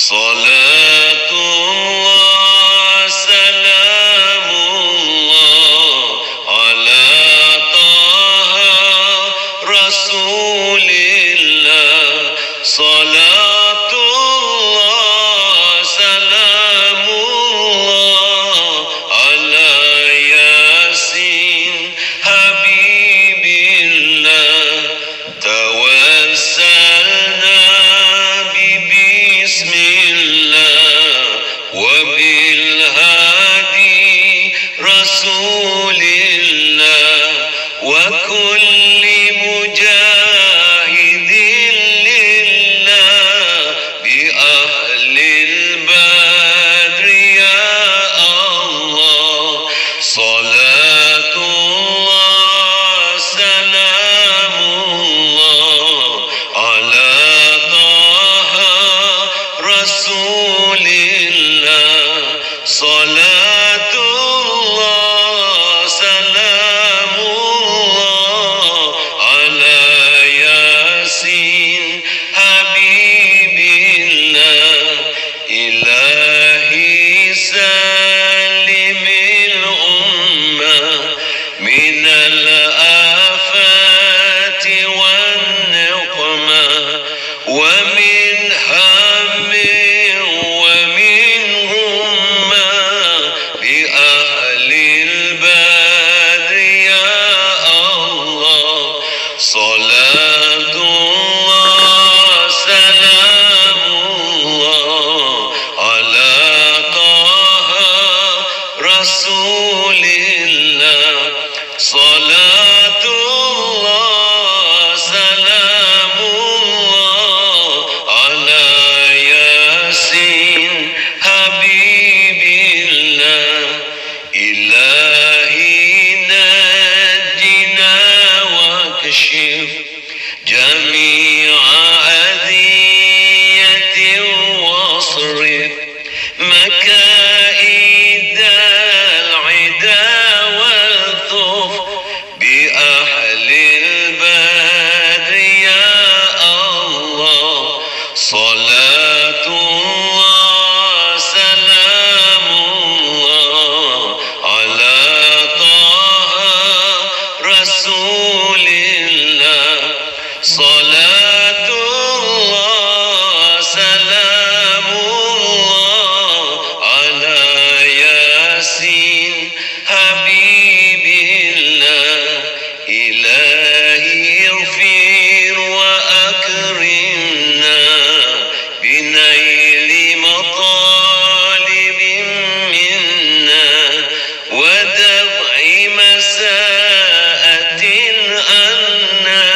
صلاة الله سلام الله على طه رسول الله صلاة الله سلام الله على ياسين حبيب الله توسلنا بسم الله وبالهادي رسول الله وكل مجاهد لله بأهل البدر يا الله صلاة الله سلام الله على طه رسول الله صلاة الله سلام الله على ياسين حبيب الله إلهي سلم الأمة من الآفات والنقمة ومن هم ومن همة بأهل البدر يا الله صلاة الله سلام الله على طه رسول الله صلاة الله سلام الله على ياسين حبيب الله إلهي نجنا واكشف جميع أذية واصرف مكائد العدا والثف بأهل البدر يا الله صلاة الله سلام الله على طه رسول الله صلاة الله سلام الله على ياسين حبيب الله إلهي اغفر وأكرمنا بنيل مطالب منا ودفع مساءة عنا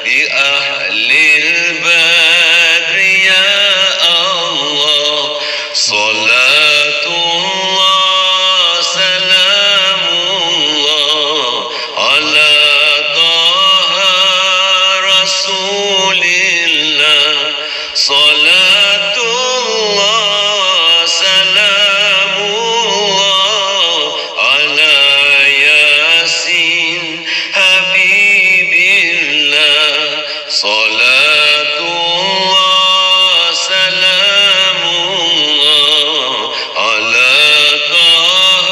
بأهل البدر يا الله صلاة الله سلام الله على طه رسول الله صلاة الله سلام الله على ياسين حبيب الله صلاة الله سلام الله على طه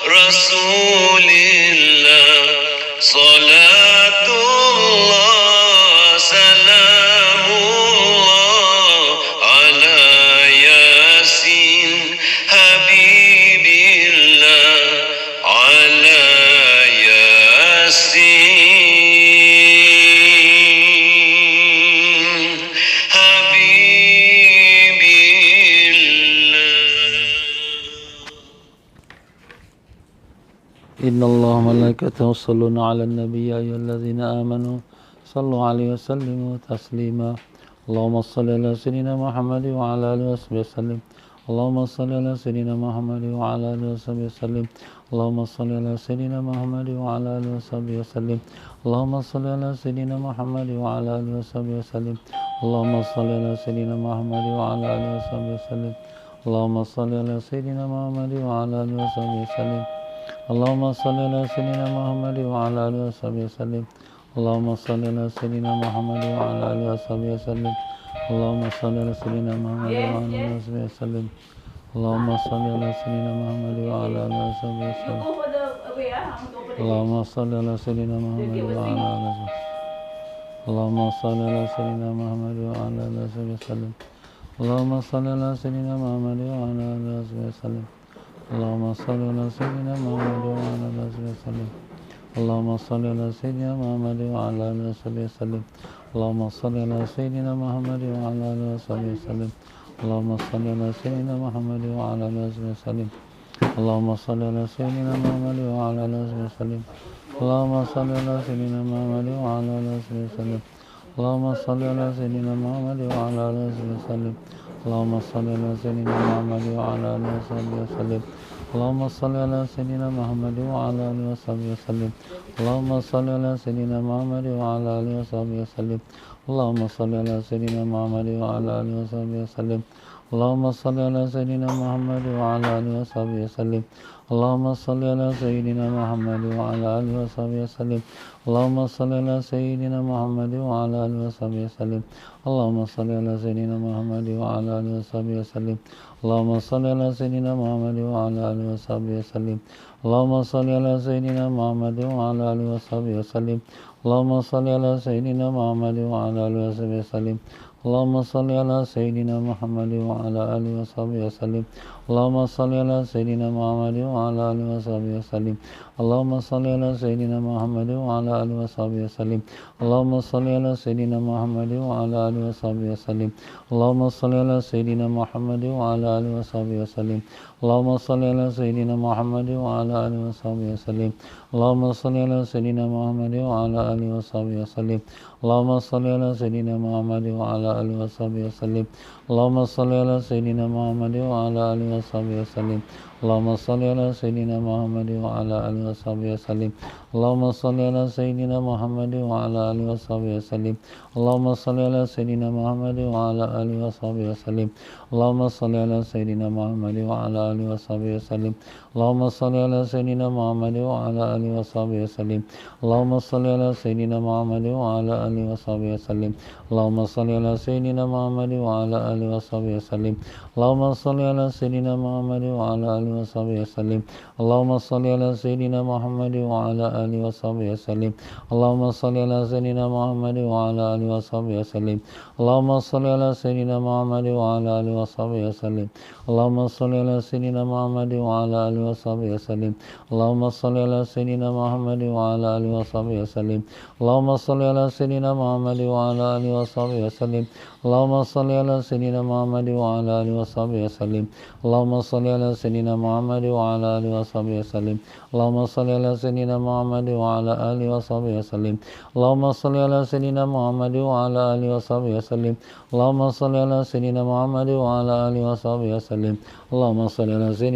رسول الله صلاة الله سلام الله على ياسين حبيب الله على ياسين حبيب الله إن الله وملائكته يصلون على النبي يا أيها الذين آمنوا صلوا عليه وسلموا تسليما اللهم صل على سيدنا محمد وعلى آله وصحبه وسلم اللهم صل على سيدنا محمد وعلى آله وصحبه وسلم اللهم صل على سيدنا محمد وعلى آله وصحبه وسلم اللهم صل على سيدنا محمد وعلى آله وصحبه وسلم اللهم صل على سيدنا محمد وعلى آله وصحبه وسلم اللهم صل على سيدنا محمد وعلى آله وصحبه وسلم اللهم صل على سيدنا محمد وعلى آله وصحبه وسلم اللهم صل على سيدنا محمد وعلى آله وصحبه وسلم اللهم صل على سيدنا محمد وعلى آله وصحبه وسلم. اللهم صل على سيدنا محمد وعلى آله وصحبه وسلم. اللهم صل على سيدنا محمد وعلى آله وصحبه. اللهم صل على سيدنا محمد وعلى آله وصحبه وسلم. اللهم صل على سيدنا محمد وعلى آله وصحبه وسلم. اللهم صل على سيدنا محمد وعلى آله وصحبه وسلم. اللهم صل على سيدنا محمد وعلى آله وصحبه وسلم. اللهم صل على سيدنا محمد وعلى آله وصحبه وسلم. اللهم صل على سيدنا محمد وعلى آله وصحبه وسلم. اللهم صل على سيدنا محمد وعلى آله وصحبه وسلم. اللهم صل على سيدنا محمد وعلى آله وصحبه وسلم. اللهم صل على سيدنا محمد وعلى آله وصحبه وسلم. اللهم صل على سيدنا محمد وعلى آله وصحبه وسلم. اللهم صل على سيدنا محمد وعلى آله وصحبه وسلم. اللهم صل على سيدنا محمد وعلى آله وصحبه وسلم. اللهم صل على سيدنا محمد وعلى آله وصحبه وسلم. اللهم صل على سيدنا محمد وعلى آله وصحبه وسلم. اللهم صل على سيدنا محمد وعلى آله وصحبه وسلم. اللهم صل على سيدنا محمد وعلى آله وصحبه وسلم. اللهم صل على سيدنا محمد وعلى آله وصحبه وسلم. اللهم صل على سيدنا محمد وعلى آله وصحبه وسلم. اللهم صل على سيدنا محمد وعلى آله وصحبه وسلم. اللهم صل على سيدنا محمد وعلى آله وصحبه وسلم. اللهم صل على سيدنا محمد وعلى آله وصحبه وسلم. اللهم صل على سيدنا محمد وعلى آله وصحبه وسلم. اللهم صل على سيدنا محمد وعلى آله وصحبه وسلم. اللهم صل على سيدنا محمد وعلى آله وصحبه وسلم. اللهم صل على سيدنا محمد وعلى آله وصحبه وسلم. اللهم صل على سيدنا محمد وعلى آله وصحبه وسلم. اللهم صل على سيدنا محمد وعلى آله وصحبه وسلم. اللهم صل على سيدنا محمد وعلى آله وصحبه وسلم. اللهم صل على سيدنا محمد وعلى آله وصحبه وسلم. اللهم صل على سيدنا محمد وعلى آله وصحبه وسلم. اللهم صل على سيدنا محمد وعلى آله وصحبه وسلم. اللهم صل على سيدنا محمد وعلى آله وصحبه وسلم. اللهم صل على سيدنا محمد وعلى آله وصحبه وسلم. اللهم صل على سيدنا محمد وعلى آله وصحبه وسلم. اللهم صل على سيدنا محمد وعلى آله وصحبه وسلم. اللهم صل على سيدنا محمد وعلى آله وصحبه وسلم. اللهم صل على سيدنا محمد وعلى آله وصحبه وسلم. اللهم صل على سيدنا محمد وعلى آله وصحبه وسلم. اللهم صل على سيدنا محمد وعلى آله وصحبه وسلم. اللهم صل على سيدنا محمد وعلى آله وصحبه وسلم. اللهم صل على سيدنا محمد وعلى آله وصحبه وسلم. اللهم صل على سيدنا محمد وعلى آله وصحبه وسلم. اللهم صل على سيدنا محمد وعلى آله وصحبه وسلم. اللهم صل على سيدنا محمد وعلى آله وصحبه وسلم. اللهم صل على سيدنا محمد وعلى آله وصحبه وسلم. اللهم صل على سيدنا محمد وعلى آله وصحبه وسلم. اللهم صل على سيدنا محمد وعلى آله وصحبه وسلم. اللهم صل على سيدنا محمد وعلى آله وصحبه وسلم. اللهم صل على سيدنا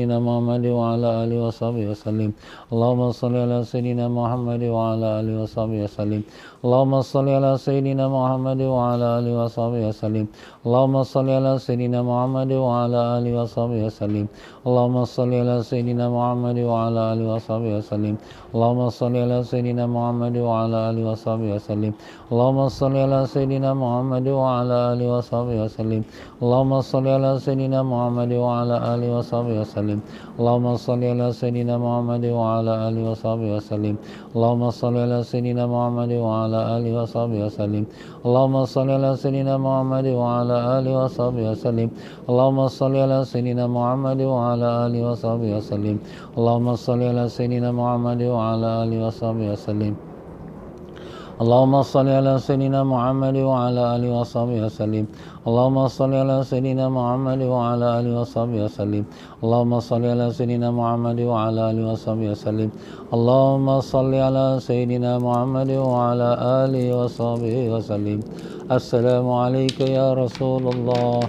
محمد وعلى آله وصحبه وسلم. اللهم صل على سيدنا محمد وعلى آله وصحبه وسلم. اللهم صل على سيدنا محمد وعلى آله وصحبه وسلم. اللهم صل على سيدنا محمد وعلى آله وصحبه وسلم. اللهم صل على سيدنا محمد وعلى آله وصحبه وسلم. اللهم صل على سيدنا محمد وعلى آله وصحبه وسلم. اللهم صل على سيدنا محمد وعلى آله وصحبه وسلم. اللهم صل على سيدنا محمد وعلى آله وصحبه وسلم. اللهم صل على سيدنا محمد وعلى آله وصحبه وسلم. اللهم صل على سيدنا محمد وعلى آله وصحبه وسلم. اللهم صل على سيدنا محمد وعلى آله وصحبه وسلم. اللهم صل على سيدنا محمد وعلى آله وصحبه وسلم. اللهم صل على سيدنا محمد وعلى آله وصحبه وسلم. اللهم صل على سيدنا محمد وعلى آله وصحبه وسلم. اللهم صل على سيدنا محمد وعلى آله وصحبه وسلم. اللهم صل على سيدنا محمد وعلى آله وصحبه وسلم. اللهم صل على سيدنا محمد وعلى آله وصحبه وسلم. السلام عليك يا رسول الله.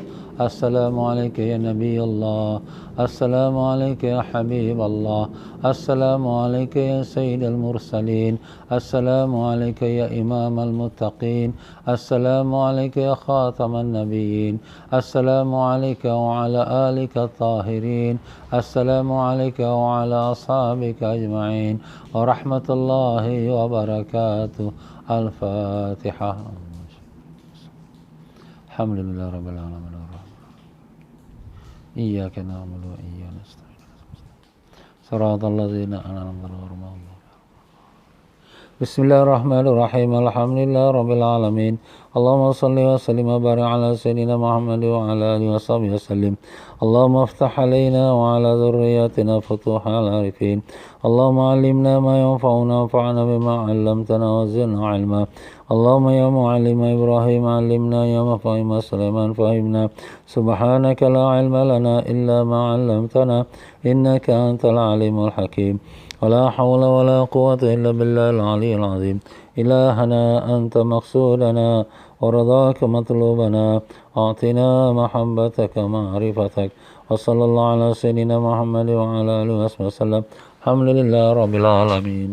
السلام عليك يا نبي الله. السلام عليك يا حبيب الله. السلام عليك يا سيد المرسلين. السلام عليك يا إمام المتقين. السلام عليك يا خاتم النبيين. السلام عليك وعلى آلك الطاهرين. السلام عليك وعلى أصحابك أجمعين ورحمة الله وبركاته. الفاتحة. Alhamdulillah rabbil alamin. Iyyaka na'budu wa iyyaka nasta'in. Shiratal ladzina an'amta 'alaihim. Bismillahirrahmanirrahim. Alhamdulillah rabbil alamin. Allahumma shalli wa sallim wa barik ala sayyidina Muhammad wa ala alihi wa sahbihi wasallim. Allahumma iftah alaina wa ala dhurriyyatina futuhal arifin. Allahumma 'allimna ma yanfa'una wanfa'na bima 'allamtana wa zidna 'ilma. Allahumma ya mu'allima Ibrahim 'allimna, ya mufahhima Sulaiman fahimna. Subhanaka la 'ilma lana illa ma 'allamtana innaka antal 'alimul hakim. ولا حول ولا قوة إلا بالله العلي العظيم. إلهنا أنت مقصودنا ورضاك مطلوبنا، أعطنا محبتك معرفتك. وصلى الله على سيدنا محمد وعلى آله وصحبه وسلم. الحمد لله رب العالمين.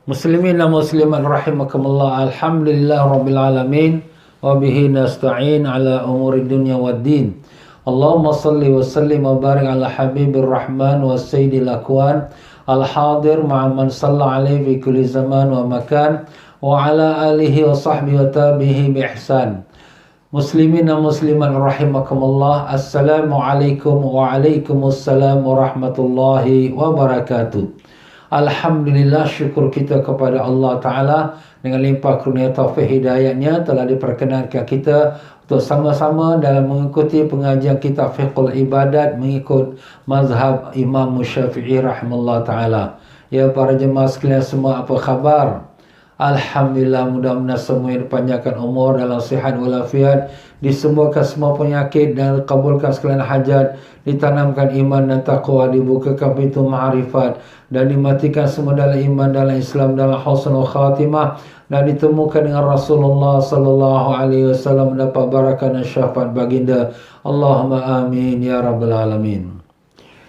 Muslimin dan muslimat rahimakumullah. Alhamdulillah rabbil alamin. Wabihi nasta'in ala umuri dunya waddin. Allahumma salli wa sallim wa barik ala habibir rahman wa sayyidil akwan al-hadir ma'a man salla alaihi fi kulli zaman wa makan wa ala alihi wa sahbihi wa tabihi bi ihsan. Muslimin dan muslimat rahimakumullah. Assalamualaikum wa alaikumussalam warahmatullahi wabarakatuh. Alhamdulillah, syukur kita kepada Allah Ta'ala dengan limpah kurnia taufik hidayahnya telah diperkenankan kita untuk sama-sama dalam mengikuti pengajian kitab Fiqhul Ibadat mengikut mazhab Imam Syafi'i rahimahullah ta'ala. Ya para jemaah sekalian semua, apa khabar? Alhamdulillah, mudah-mudahan semua dipanjangkan umur dalam sihat walafiat, disembuhkan semua penyakit dan kabulkan sekalian hajat, ditanamkan iman dan taqwa, dibukakan pintu ma'rifat dan dimatikan semua dalam iman, dalam Islam, dalam husnul khatimah, dan ditemukan dengan Rasulullah sallallahu alaihi wasallam mendapat barakah dan syafaat baginda. Allahumma amin ya rabbal alamin.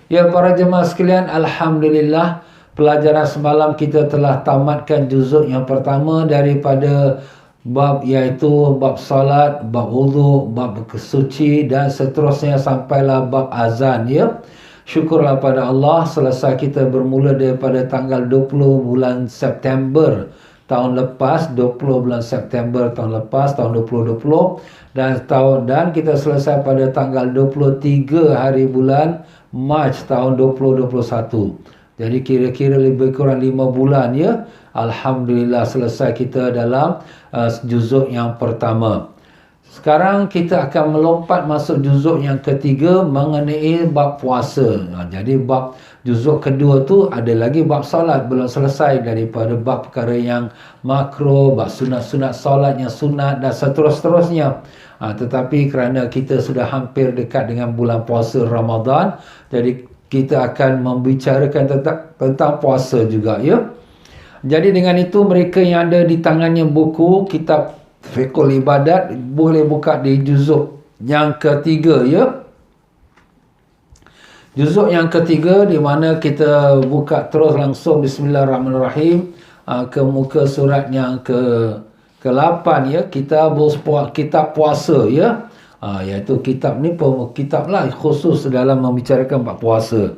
Ya para jemaah sekalian, alhamdulillah pelajaran semalam kita telah tamatkan juzuk yang pertama daripada bab, iaitu bab salat, bab wudu, bab kesuci dan seterusnya sampailah bab azan ya. Syukurlah pada Allah, selesai kita bermula daripada tanggal 20 bulan September tahun lepas, 20 bulan September tahun lepas, tahun 2020, dan kita selesai pada tanggal 23 hari bulan Mac tahun 2021. Jadi kira-kira lebih kurang 5 bulan ya. Alhamdulillah selesai kita dalam juzuk yang pertama. Sekarang kita akan melompat masuk juzuk yang ketiga mengenai bab puasa. Jadi bab juzuk kedua tu ada lagi bab salat, belum selesai daripada bab perkara yang makro, bab sunat-sunat salat yang sunat dan seterusnya. Tetapi kerana kita sudah hampir dekat dengan bulan puasa Ramadan, jadi kita akan membicarakan tentang puasa juga ya. Jadi dengan itu, mereka yang ada di tangannya buku kitab Fiqhul Ibadat boleh buka di juzuk yang ketiga ya. Juzuk yang ketiga di mana kita buka terus langsung bismillahirrahmanirrahim ke muka surat yang ke-8 ya, kitab puasa ya. Iaitu kitab ni kitab lah khusus dalam membicarakan bab puasa.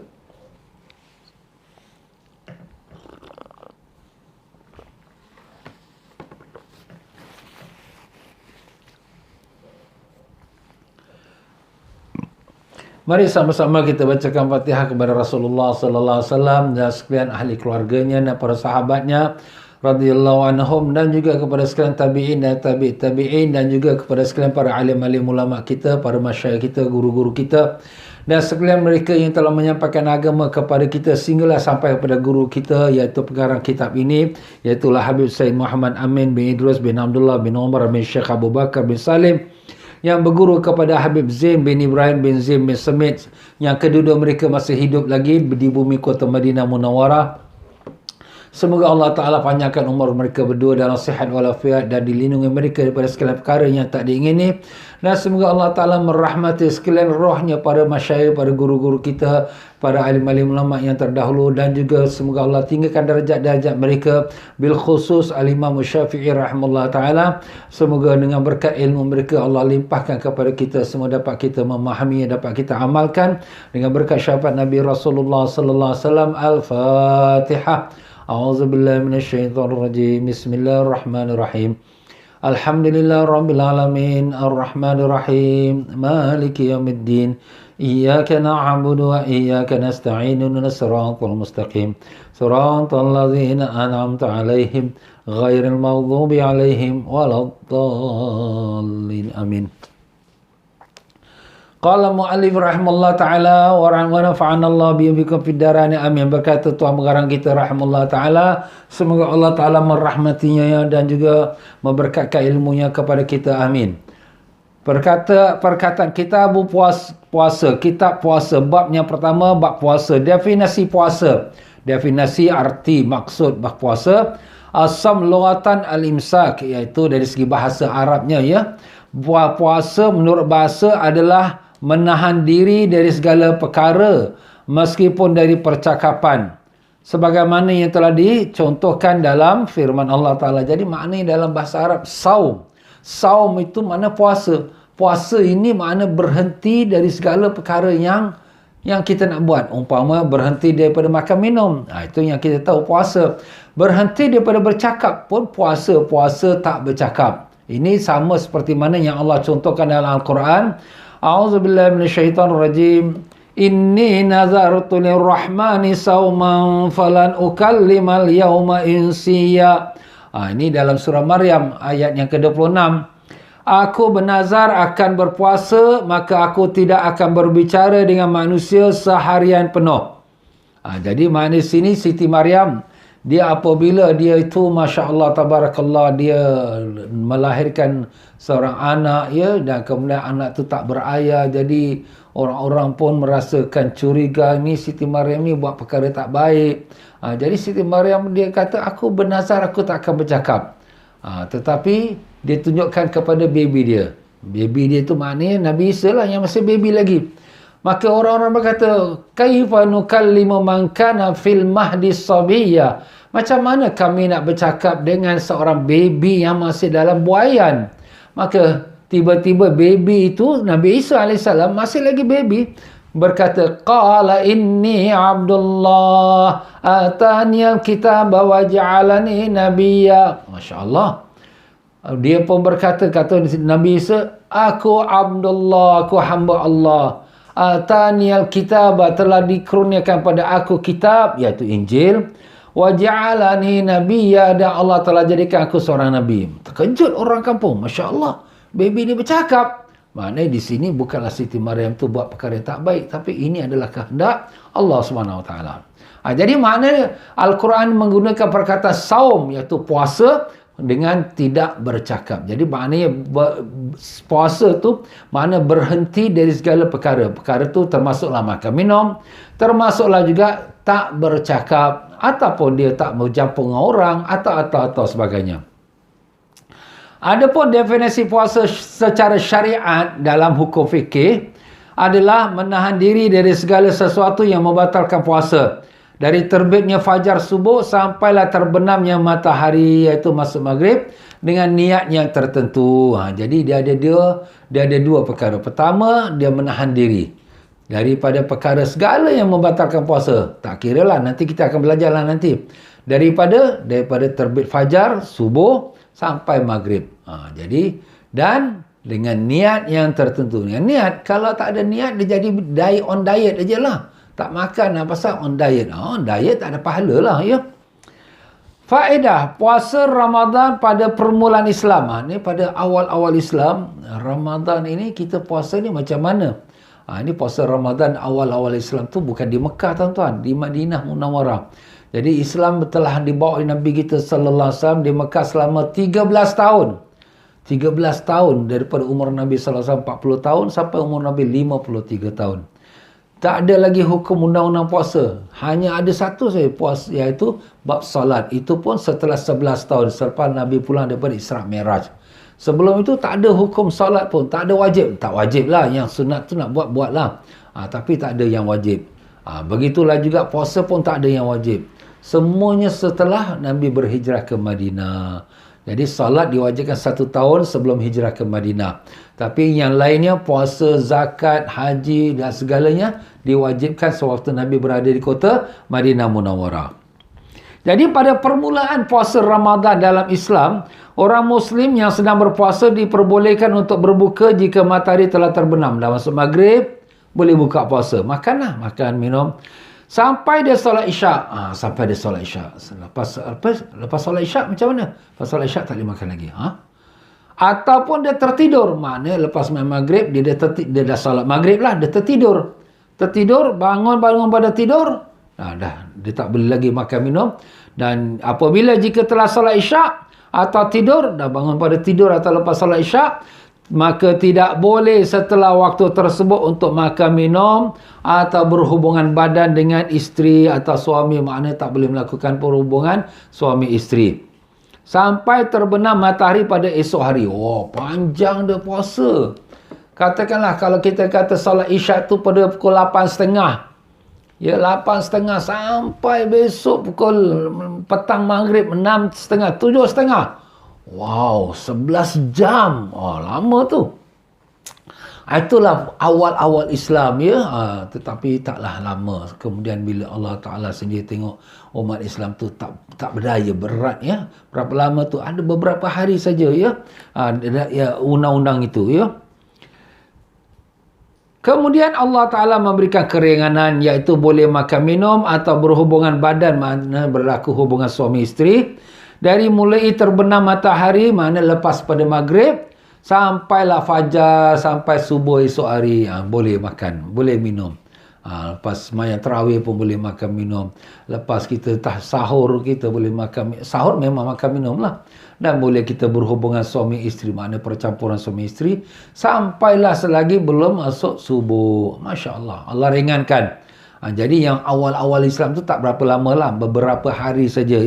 Mari sama-sama kita bacakan Fatihah kepada Rasulullah sallallahu alaihi wasallam dan sekalian ahli keluarganya dan para sahabatnya radhiyallahu anhum, dan juga kepada sekalian tabi'in dan tabi'in, dan juga kepada sekalian para alim-alim ulama kita, para masyayikh kita, guru-guru kita, dan sekalian mereka yang telah menyampaikan agama kepada kita sehinggalah sampai kepada guru kita, iaitu pengarang kitab ini, iaitu Habib Said Muhammad Amin bin Idrus bin Abdullah bin Umar bin Syekh Abu Bakar bin Salim, yang berguru kepada Habib Zain bin Ibrahim bin Zain bin Samit, yang kedua-dua mereka masih hidup lagi di bumi kota Madinah Munawwarah. Semoga Allah Ta'ala panjangkan umur mereka berdua dalam sihat walafiat dan dilindungi mereka daripada segala perkara yang tak diingini. Dan semoga Allah Ta'ala merahmati sekalian rohnya para masyayikh, para guru-guru kita, para alim-alim ulama yang terdahulu, dan juga semoga Allah tinggikan darjat-darjat mereka, bil khusus Al-Imam Syafi'i rahimahullah ta'ala. Semoga dengan berkat ilmu mereka Allah limpahkan kepada kita semua, dapat kita memahami, dapat kita amalkan dengan berkat syafaat Nabi Rasulullah sallallahu alaihi wasallam. Al-Fatihah. A'udzu billahi minasyaitonir rajim. Bismillahirrahmanirrahim. Alhamdulillah rabbil alamin arrahmanir rahim maliki yaumiddin iyyaka na'budu wa iyyaka nasta'in ihdinas siratal mustaqim siratal ladzina an'amta 'alaihim ghairil maghdubi 'alaihim waladdallin amin. Qala mu'allif rahimahullah ta'ala wa nafa'ana Allah bikum fid darain amin. Berkata Tuhan pengarang kita rahimahullah ta'ala, semoga Allah ta'ala merahmatinya dan juga memberkatkan ilmunya kepada kita, amin. Perkataan kitab puasa, kitab puasa, bab yang pertama, bab puasa. Definisi puasa, definisi arti maksud bab puasa. Asam lughatan al-imsak, iaitu dari segi bahasa Arabnya, ya. Puasa menurut bahasa adalah menahan diri dari segala perkara meskipun dari percakapan, sebagaimana yang telah dicontohkan dalam firman Allah Ta'ala. Jadi maknanya dalam bahasa Arab saum. Saum itu makna puasa. Puasa ini makna berhenti dari segala perkara yang kita nak buat. Umpama berhenti daripada makan minum, itu yang kita tahu puasa. Berhenti daripada bercakap pun puasa. Puasa tak bercakap. Ini sama seperti mana yang Allah contohkan dalam Al-Quran. A'udzubillahi minasyaitonirrajim. Inni nazartu lirrahmani sauman falan ukallimal yauma insiya. Ini dalam surah Maryam ayat yang ke-26. Aku bernazar akan berpuasa, maka aku tidak akan berbicara dengan manusia seharian penuh. Jadi makna sini Siti Maryam, dia apabila dia itu Masya Allah Tabarakallah, dia melahirkan seorang anak, ya, dan kemudian anak itu tak berayah, jadi orang-orang pun merasakan curiga, ni Siti Maryam ni buat perkara tak baik. Jadi Siti Maryam dia kata, aku bernazar aku tak akan bercakap. Tetapi dia tunjukkan kepada baby dia. Baby dia tu maknanya Nabi Isa lah, yang masih baby lagi. Maka orang-orang berkata, kaifa nukallimu man kana fil mahdi sabiyya. Macam mana kami nak bercakap dengan seorang baby yang masih dalam buaian? Maka tiba-tiba baby itu, Nabi Isa AS masih lagi baby, berkata, qala inni abdullah ataniyal kitaba wa ja'alani nabiyya. Masya Allah. Dia pun berkata, kata Nabi Isa, aku Abdullah, aku hamba Allah. Ataniyal kitaba, telah dikurniakan pada aku kitab, iaitu Injil. Wa ja'alani nabiyya, dan Allah telah jadikan aku seorang nabi. Terkejut orang kampung. Masya Allah, baby ni bercakap. Maknanya di sini bukanlah Siti Maryam tu buat perkara yang tak baik, tapi ini adalah kehendak Allah SWT. Jadi maknanya Al-Quran menggunakan perkataan saum, iaitu puasa, dengan tidak bercakap. Jadi maknanya puasa tu makna berhenti dari segala perkara. Perkara tu termasuklah makan minum, termasuklah juga tak bercakap, ataupun dia tak bercampur dengan orang, atau sebagainya. Adapun definisi puasa secara syariat dalam hukum fikih adalah menahan diri dari segala sesuatu yang membatalkan puasa. Dari terbitnya fajar subuh sampailah terbenamnya matahari, iaitu masuk maghrib, dengan niat yang tertentu. Jadi dia ada dua perkara. Pertama, dia menahan diri daripada perkara segala yang membatalkan puasa. Tak kira lah, nanti kita akan belajar lah nanti. Daripada terbit fajar subuh sampai maghrib. Jadi, dan dengan niat yang tertentu. Dengan niat, kalau tak ada niat, dia jadi on diet aja lah. Tak makan, pasal on diet. On diet tak ada pahala lah, ya. Faedah puasa Ramadan pada permulaan Islam. Ni pada awal-awal Islam, Ramadan ini kita puasa ni macam mana? Ini puasa Ramadan awal-awal Islam tu bukan di Mekah, tuan-tuan, di Madinah Munawwarah. Jadi Islam telah dibawa oleh Nabi kita sallallahu alaihi wasallam di Mekah selama 13 tahun. 13 tahun, daripada umur Nabi sallallahu alaihi wasallam 40 tahun sampai umur Nabi 53 tahun. Tak ada lagi hukum undang-undang puasa. Hanya ada satu saja puasa, iaitu bab salat. Itu pun setelah 11 tahun selepas Nabi pulang daripada Isra' Mi'raj. Sebelum itu tak ada hukum salat pun, tak ada wajib. Tak wajib lah, yang sunat tu nak buat-buatlah. Tapi tak ada yang wajib. Begitulah juga puasa pun tak ada yang wajib. Semuanya setelah Nabi berhijrah ke Madinah. Jadi salat diwajibkan 1 tahun sebelum hijrah ke Madinah. Tapi yang lainnya, puasa, zakat, haji dan segalanya diwajibkan sewaktu Nabi berada di kota Madinah Munawwarah. Jadi pada permulaan puasa Ramadan dalam Islam, orang Muslim yang sedang berpuasa diperbolehkan untuk berbuka jika matahari telah terbenam. Dah masuk maghrib, boleh buka puasa. Makanlah, makan, minum. Sampai dia solat isyak. Sampai dia solat isyak. Lepas solat isyak macam mana? Lepas solat isyak tak boleh makan lagi. Ataupun dia tertidur. Maknanya lepas main maghrib, dia dah solat maghrib lah, dia tertidur. Tertidur, bangun pada tidur. Dah, dia tak boleh lagi makan minum. Dan apabila jika telah solat isyak atau tidur, dah bangun pada tidur atau lepas solat isyak, maka tidak boleh setelah waktu tersebut untuk makan minum atau berhubungan badan dengan isteri atau suami. Maknanya tak boleh melakukan perhubungan suami isteri sampai terbenam matahari pada esok hari. Panjang dia puasa. Katakanlah kalau kita kata solat isyak tu pada pukul 8.30, 8.30 sampai besok pukul petang maghrib 6.30, 7.30. 11 jam. Lama tu. Itulah awal-awal Islam, tetapi taklah lama. Kemudian bila Allah Ta'ala sendiri tengok umat Islam tu tak berdaya, berat, berapa lama tu? Ada beberapa hari saja, undang-undang itu, Kemudian Allah Ta'ala memberikan keringanan, iaitu boleh makan minum atau berhubungan badan, makna berlaku hubungan suami isteri. Dari mulai terbenam matahari, makna lepas pada maghrib, sampailah fajar, sampai subuh esok hari, boleh makan, boleh minum. Lepas sembahyang tarawih pun boleh makan minum. Lepas kita sahur, kita boleh makan. Sahur memang makan minum lah. Dan boleh kita berhubungan suami isteri, makna percampuran suami isteri, sampailah selagi belum masuk subuh. Masya Allah, Allah ringankan. Jadi yang awal-awal Islam tu tak berapa lama lah, beberapa hari saja,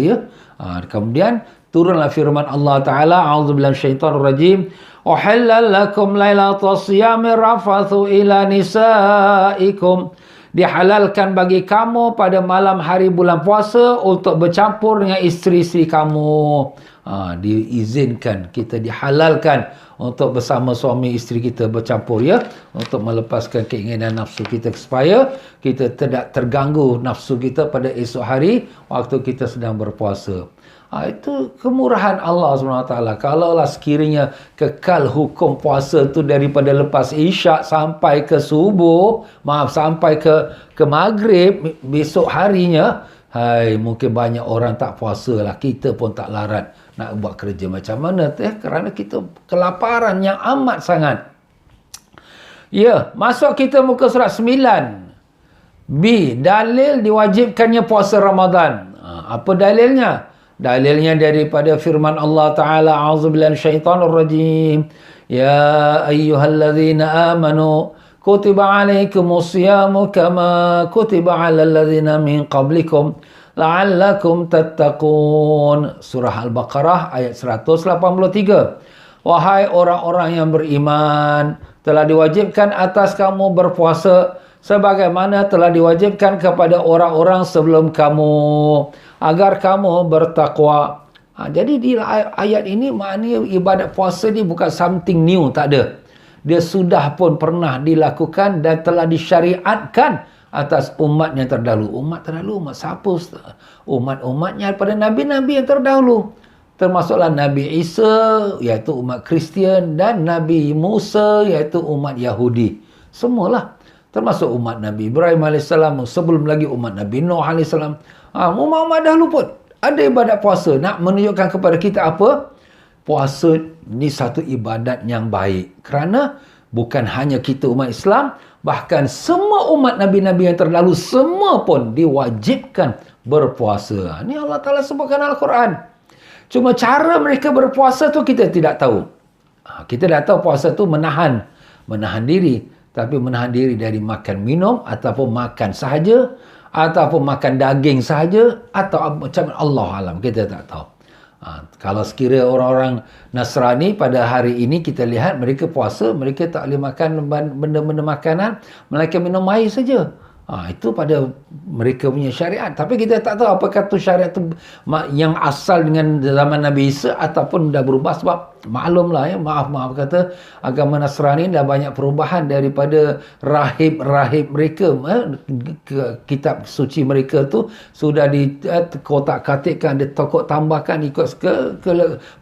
kemudian turunlah firman Allah Ta'ala, a'udzubillahi minasyaitonir rajim, uhillal lakum lailatas siyami rafathu ila nisaikum. Dihalalkan bagi kamu pada malam hari bulan puasa untuk bercampur dengan isteri-isteri kamu. Diizinkan, kita dihalalkan untuk bersama suami isteri kita bercampur, untuk melepaskan keinginan nafsu kita supaya kita tidak terganggu nafsu kita pada esok hari waktu kita sedang berpuasa. Itu kemurahan Allah SWT. Kalaulah sekiranya kekal hukum puasa tu daripada lepas isyak sampai ke subuh, sampai ke maghrib besok harinya, mungkin banyak orang tak puasa lah. Kita pun tak larat nak buat kerja macam mana, kerana kita kelaparan yang amat sangat. Masuk kita muka surat 9. B. Dalil diwajibkannya puasa Ramadan. Apa dalilnya? Dalilnya daripada firman Allah Ta'ala, a'udzubillahi minasyaitonir rajim, ya ayyuhalladzina amanu kutiba alaikumus siyamu kama kutiba alal ladzina min qablikum la'allakum tattaqun. Surah Al-Baqarah ayat 183. Wahai orang-orang yang beriman, telah diwajibkan atas kamu berpuasa sebagaimana telah diwajibkan kepada orang-orang sebelum kamu, agar kamu bertakwa. Jadi di ayat ini maknanya ibadat puasa ni bukan something new, tak ada. Dia sudah pun pernah dilakukan dan telah disyariatkan atas umat yang terdahulu. Umat terdahulu, umat siapa? Umat-umatnya daripada Nabi-Nabi yang terdahulu. Termasuklah Nabi Isa, iaitu umat Kristian, dan Nabi Musa, iaitu umat Yahudi. Semualah. Termasuk umat Nabi Ibrahim AS, sebelum lagi umat Nabi Nuh AS. Umat-umat dahulu pun ada ibadat puasa. Nak menunjukkan kepada kita apa? Puasa ni satu ibadat yang baik. Kerana bukan hanya kita umat Islam, bahkan semua umat Nabi-Nabi yang terdahulu, semua pun diwajibkan berpuasa. Ini Allah Ta'ala sebutkan Al-Quran. Cuma cara mereka berpuasa tu kita tidak tahu. Kita dah tahu puasa tu menahan diri. Tapi menahan diri dari makan minum, ataupun makan sahaja, ataupun makan daging sahaja, atau macam Allah alam, kita tak tahu. Kalau sekiranya orang-orang Nasrani pada hari ini kita lihat mereka puasa, mereka tak boleh makan benda-benda makanan, melainkan minum air saja. Itu pada mereka punya syariat. Tapi kita tak tahu apakah tu syariat tu yang asal dengan zaman Nabi Isa ataupun dah berubah. Sebab maklumlah ya, maaf kata, agama Nasrani dah banyak perubahan daripada rahib-rahib mereka. Kitab suci mereka tu sudah dikotak-katikkan, ditokok tambahkan ikut ke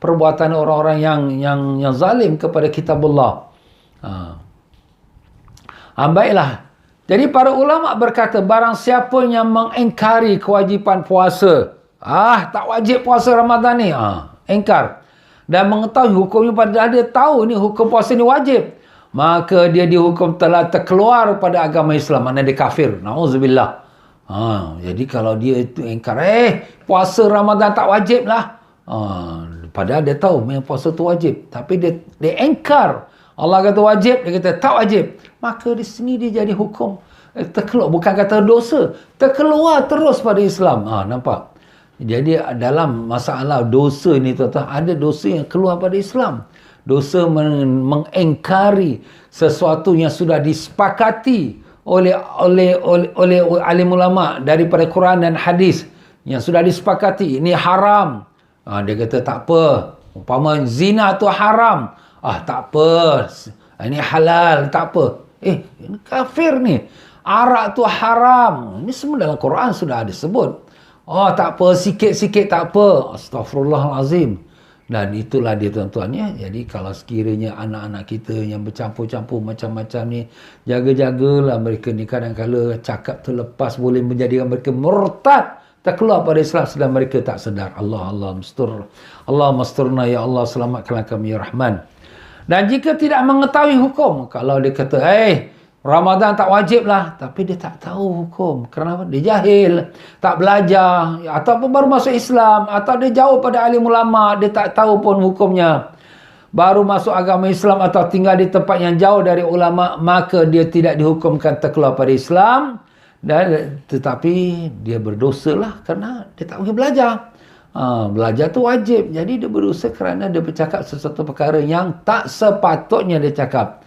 perbuatan orang-orang yang zalim kepada kitabullah. Baiklah. Jadi para ulama berkata, barang siapa yang mengingkari kewajipan puasa, tak wajib puasa Ramadan ni, ingkar, dan mengetahui hukumnya, padahal dia tahu ni hukum puasa ni wajib, maka dia dihukum telah terkeluar pada agama Islam, maknanya dia kafir. Na'udzubillah. Jadi kalau dia itu ingkar, puasa Ramadan tak wajib lah, padahal dia tahu memang puasa tu wajib, tapi dia ingkar. Allah kata wajib, dia kata tak wajib, maka di sini dia jadi hukum terkeluar, bukan kata dosa, terkeluar terus pada Islam. Nampak? Jadi dalam masalah dosa ni tuan-tuan, ada dosa yang keluar pada Islam. Dosa mengingkari sesuatu yang sudah disepakati oleh alim ulama daripada Quran dan hadis, yang sudah disepakati ini haram. Dia kata tak apa. Umpama zina tu haram, tak apa, ini halal, tak apa. Ini kafir ni. Arak tu haram. Ini semua dalam Quran sudah ada sebut. Tak apa, sikit-sikit tak apa. Astaghfirullahalazim. Dan itulah dia tuan-tuan ya. Jadi kalau sekiranya anak-anak kita yang bercampur-campur macam-macam ni, jaga-jagalah mereka ni. Kadang-kadang cakap terlepas boleh menjadikan mereka murtad, terkeluar pada Islam sedang mereka tak sedar. Allah mastur. Allah masturna ya Allah, selamatkanlah kami ya Rahman. Dan jika tidak mengetahui hukum, kalau dia kata Ramadan tak wajib lah, tapi dia tak tahu hukum. Kenapa? Dia jahil, tak belajar, ataupun baru masuk Islam, atau dia jauh pada alim ulama, dia tak tahu pun hukumnya. Baru masuk agama Islam atau tinggal di tempat yang jauh dari ulama, maka dia tidak dihukumkan terkeluar pada Islam, tetapi dia berdosa lah kerana dia tak pergi belajar. Belajar tu wajib. Jadi dia berdosa kerana dia bercakap sesuatu perkara yang tak sepatutnya dia cakap.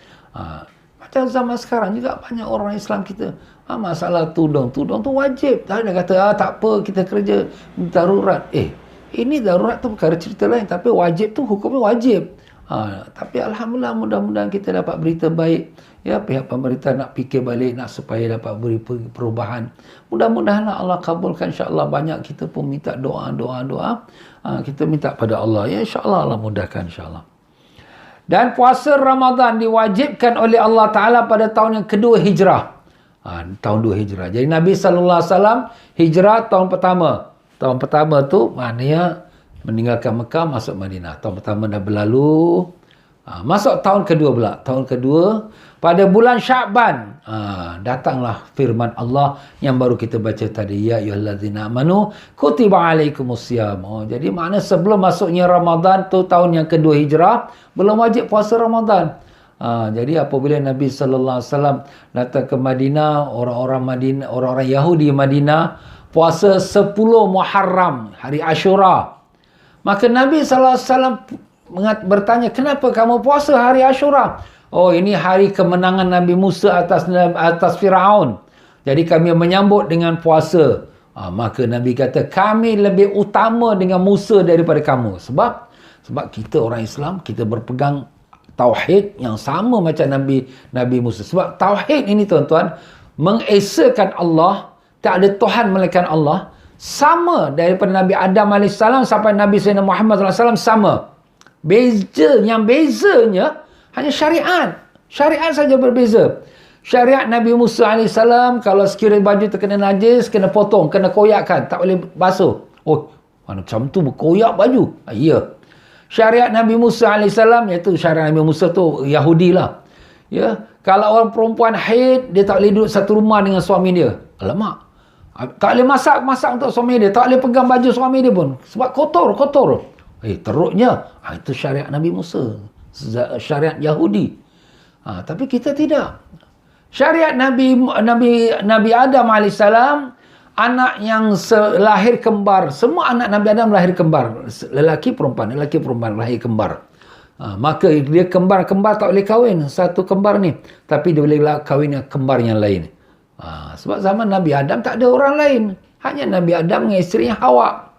Macam zaman sekarang juga banyak orang Islam kita, masalah tudung tu wajib. Dia kata tak apa, kita kerja darurat. Ini darurat tu perkara cerita lain, tapi wajib tu hukumnya wajib. Tapi alhamdulillah, mudah-mudahan kita dapat berita baik ya, pihak pemerintah nak fikir balik, nak supaya dapat beri perubahan. Mudah-mudahan Allah kabulkan, insya-Allah. Banyak kita pun minta doa. Kita minta pada Allah ya, insya-Allah Allah mudahkan, insya-Allah. Dan puasa Ramadan diwajibkan oleh Allah Ta'ala pada tahun yang kedua hijrah. Tahun 2 hijrah. Jadi Nabi SAW hijrah tahun pertama. Tahun pertama tu maknanya meninggalkan Mekah, masuk Madinah. Tahun pertama dah berlalu. Masuk tahun kedua pula. Tahun kedua, pada bulan Sya'ban, datanglah firman Allah yang baru kita baca tadi. Ya ayyuhallazina amanu kutiba alaikumusiyam. Jadi makna sebelum masuknya Ramadan tu, tahun yang kedua hijrah, belum wajib puasa Ramadan. Jadi apabila Nabi SAW datang ke Madinah, orang-orang Yahudi Madinah puasa 10 Muharram, hari Ashura. Maka Nabi SAW bertanya, kenapa kamu puasa hari Ashura? Ini hari kemenangan Nabi Musa atas Firaun. Jadi kami menyambut dengan puasa. Maka Nabi kata, kami lebih utama dengan Musa daripada kamu. Sebab kita orang Islam, kita berpegang tauhid yang sama macam Nabi Musa. Sebab tauhid ini tuan-tuan, mengesakan Allah, tak ada Tuhan melainkan Allah, sama daripada Nabi Adam AS sampai Nabi Sayyidina Muhammad SAW sama. Bezanya hanya syariat. Syariat saja berbeza. Syariat Nabi Musa AS, kalau sekiranya baju terkena najis, kena potong, kena koyakkan, tak boleh basuh. Macam tu berkoyak baju. Ya. Syariat Nabi Musa AS, iaitu syariat Nabi Musa tu Yahudi lah. Ya. Kalau orang perempuan haid, dia tak boleh duduk satu rumah dengan suami dia. Alamak. Tak boleh masak untuk suami dia. Tak boleh pegang baju suami dia pun. Sebab kotor. Teruknya. Itu syariat Nabi Musa. Syariat Yahudi. Tapi kita tidak. Syariat Nabi Adam AS, anak yang lahir kembar. Semua anak Nabi Adam lahir kembar. Lelaki perempuan lahir kembar. Maka dia kembar tak boleh kahwin satu kembar ni. Tapi dia boleh kahwin dengan kembar yang lain. Sebab zaman Nabi Adam tak ada orang lain. Hanya Nabi Adam dengan isterinya Hawa.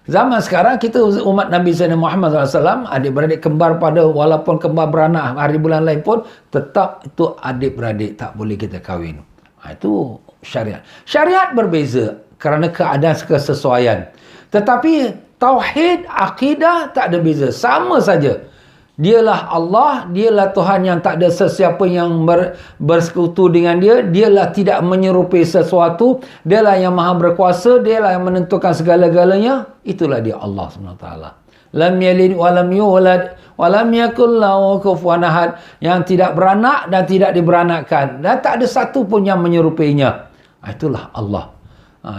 Zaman sekarang kita umat Nabi Sayyidina Muhammad SAW, adik-beradik kembar pada, walaupun kembar beranak hari bulan lain pun, tetap itu adik-beradik, tak boleh kita kahwin. Itu syariat. Syariat berbeza kerana keadaan kesesuaian. Tetapi tauhid, akidah tak ada beza. Sama saja. Dialah Allah, dialah Tuhan yang tak ada sesiapa yang bersekutu dengan dia, dialah tidak menyerupai sesuatu, dialah yang maha berkuasa, dialah yang menentukan segala-galanya. Itulah dia Allah SWT. Lam yalid wa lam yulad wa lam yakul lahu kufuwan ahad, yang tidak beranak dan tidak diberanakkan, dan tak ada satu pun yang menyerupainya. Itulah Allah.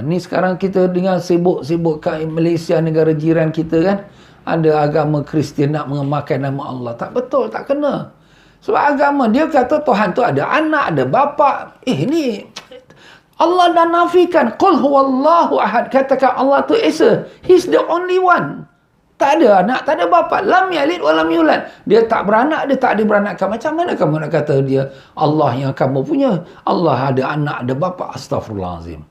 Ni sekarang kita dengan sibuk-sibuk kat Malaysia, negara jiran kita kan, ada agama Kristian nak memakai nama Allah. Tak betul, tak kena. Sebab agama dia kata Tuhan tu ada anak, ada bapa. Ni Allah dah nafikan. Qul huwallahu ahad. Katakan Allah tu Esa. He's the only one. Tak ada anak, tak ada bapa. Lam yalid wa lam yulad. Dia tak beranak, dia tak diberanakkan. Macam mana kamu nak kata dia Allah yang kamu punya? Allah ada anak, ada bapa. Astaghfirullahalazim.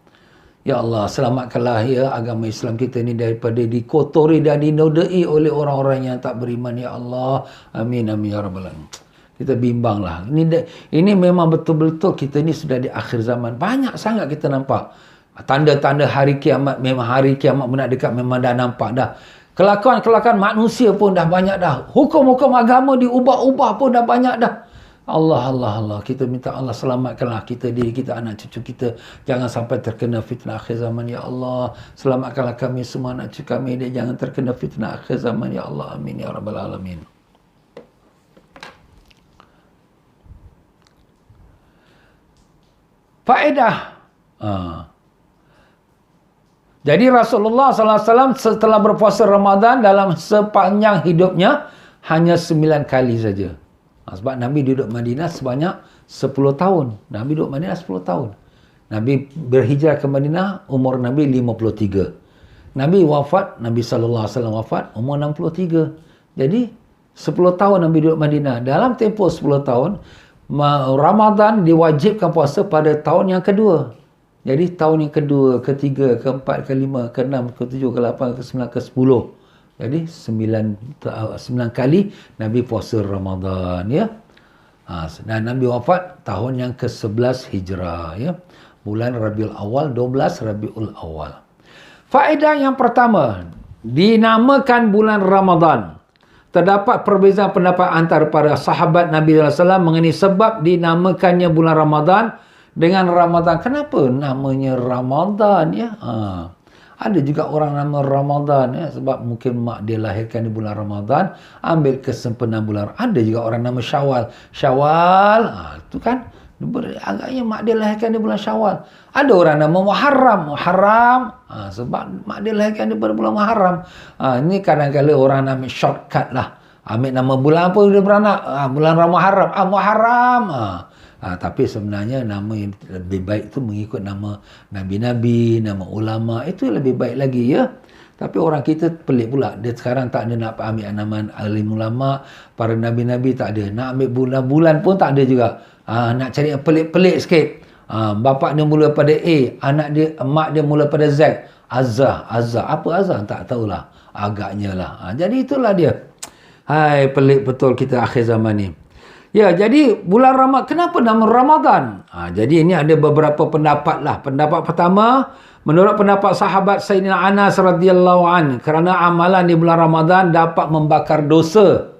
Ya Allah, selamatkanlah ya agama Islam kita ni daripada dikotori dan dinodai oleh orang-orang yang tak beriman. Ya Allah. Amin, amin, ya Rabbal Alamin. Kita bimbanglah. Ini memang betul-betul kita ni sudah di akhir zaman. Banyak sangat kita nampak. Tanda-tanda hari kiamat, memang hari kiamat benar dekat, memang dah nampak dah. Kelakuan-kelakuan manusia pun dah banyak dah. Hukum-hukum agama diubah-ubah pun dah banyak dah. Allah, Allah, Allah. Kita minta Allah selamatkanlah kita, diri kita, anak cucu kita. Jangan sampai terkena fitnah akhir zaman. Ya Allah, selamatkanlah kami semua, anak cucu kami. Dia jangan terkena fitnah akhir zaman. Ya Allah, amin, ya Rabbal Alamin. Faedah. Jadi Rasulullah SAW setelah berpuasa Ramadan dalam sepanjang hidupnya hanya 9 kali saja. Sebab Nabi duduk Madinah sebanyak 10 tahun. Nabi duduk Madinah 10 tahun. Nabi berhijrah ke Madinah, umur Nabi 53. Nabi wafat, Nabi SAW wafat, umur 63. Jadi 10 tahun Nabi duduk Madinah. Dalam tempoh 10 tahun, Ramadan diwajibkan puasa pada tahun yang kedua. Jadi tahun yang kedua, ketiga, keempat, kelima, keenam, ketujuh, ke-8, ke-9, ke-10. Jadi 9 kali Nabi puasa Ramadan, ya. Dan Nabi wafat tahun yang ke-11 Hijrah, ya. Bulan Rabiul Awal, 12 Rabiul Awal. Faedah yang pertama, dinamakan bulan Ramadan. Terdapat perbezaan pendapat antara para sahabat Nabi SAW mengenai sebab dinamakannya bulan Ramadan dengan Ramadan. Kenapa namanya Ramadan, ya? Ada juga orang nama Ramadan, ya, sebab mungkin mak dia lahirkan di bulan Ramadan, ambil kesempurnaan bulan. Ada juga orang nama Syawal. Syawal, itu kan agaknya mak dia lahirkan di bulan Syawal. Ada orang nama Muharram. Muharram, sebab mak dia lahirkan di bulan Muharram. Ini kadang-kadang orang nama shortcut lah. Ambil nama bulan apa dia beranak? Bulan Muharram. Muharram. Tapi sebenarnya nama yang lebih baik itu mengikut nama Nabi-Nabi, nama ulama. Itu lebih baik lagi, ya. Tapi orang kita pelik pula. Dia sekarang tak ada nak ambil nama alim ulama, para Nabi-Nabi tak ada. Nak ambil bulan-bulan pun tak ada juga. Nak cari yang pelik-pelik sikit. Bapa dia mula pada A, mak dia mula pada Z. Azza. Apa Azza? Tak tahulah. Agaknya lah. Jadi itulah dia. Hai, pelik betul kita akhir zaman ni. Ya, jadi bulan Ramadan, kenapa nama Ramadan? Jadi ini ada beberapa pendapat lah. Pendapat pertama, menurut pendapat sahabat Sayyidina Anas radhiyallahu an, kerana amalan di bulan Ramadan dapat membakar dosa.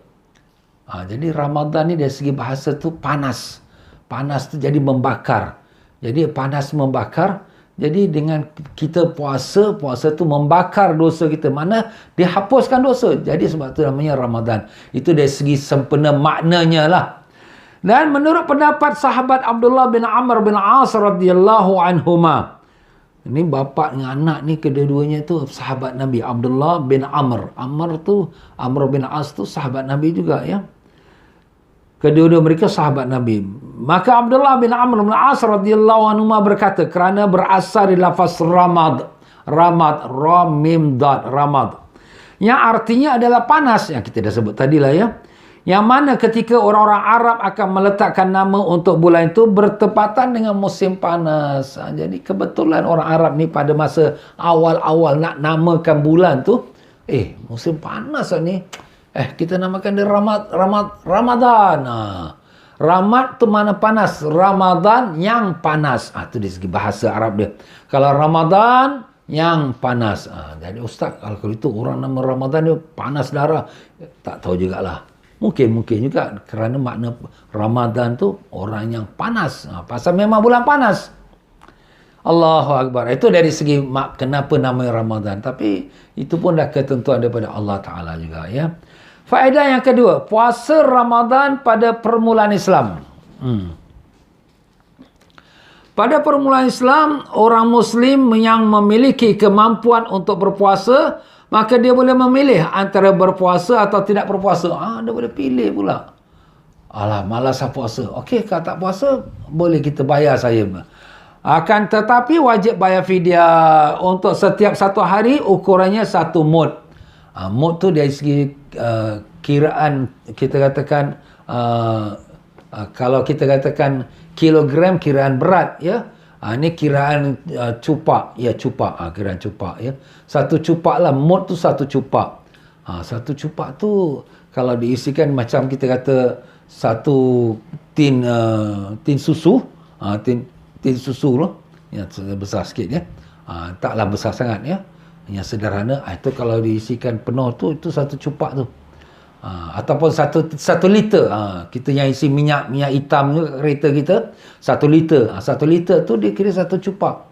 Jadi Ramadan ni dari segi bahasa tu panas. Panas tu jadi membakar. Jadi panas membakar. Jadi dengan kita puasa tu membakar dosa kita. Mana dihapuskan dosa. Jadi sebab tu namanya Ramadan. Itu dari segi sempurna maknanya lah. Dan menurut pendapat sahabat Abdullah bin Amr bin As radhiyallahu anhuma. Ini bapa dengan anak ni kedua-duanya tu sahabat Nabi. Abdullah bin Amr. Amr bin As tu sahabat Nabi juga, ya. Kedua-dua mereka sahabat Nabi. Maka Abdullah bin Amr bin As radhiyallahu anhuma berkata, kerana berasal dari lafaz ramad, ra mim dad, ramad, yang artinya adalah panas, yang kita dah sebut tadi lah, ya. Yang mana ketika orang-orang Arab akan meletakkan nama untuk bulan itu bertepatan dengan musim panas. Jadi kebetulan orang Arab ni pada masa awal-awal nak namakan bulan tu, musim panas ni. Kita namakan dia Ramadan. Ramad tu mana panas, Ramadan yang panas. Tu dari segi bahasa Arab dia. Kalau Ramadan yang panas. Jadi ustaz, kalau itu orang nama Ramadan dia panas darah, tak tahu jugalah. Mungkin juga kerana makna Ramadan tu orang yang panas. Pasal memang bulan panas. Allahu Akbar. Itu dari segi kenapa nama Ramadan. Tapi itu pun dah ketentuan daripada Allah Ta'ala juga ya. Faedah yang kedua, puasa Ramadan pada permulaan Islam. Pada permulaan Islam, orang Muslim yang memiliki kemampuan untuk berpuasa, maka dia boleh memilih antara berpuasa atau tidak berpuasa. Dia boleh pilih pula. Alah, malas puasa. Okey, kalau tak puasa, boleh kita bayar saya. Akan tetapi wajib bayar fidyah. Untuk setiap satu hari, ukurannya satu mud. Mud tu dari segi kiraan, kita katakan, kalau kita katakan kilogram, kiraan berat, ya. Ini kiraan cupak. Ya, cupak. Kiraan cupak, ya. Satu cupak lah. Mud tu satu cupak. Satu cupak tu, kalau diisikan macam kita kata, satu tin susu. Tin susu loh. Yang besar sikit, ya. Taklah besar sangat, ya. Yang sederhana. Itu kalau diisikan penuh tu, itu satu cupak tu. Ataupun satu liter. Kita yang isi minyak hitam tu kereta kita, 1 liter. 1 liter tu dia kira satu cupak.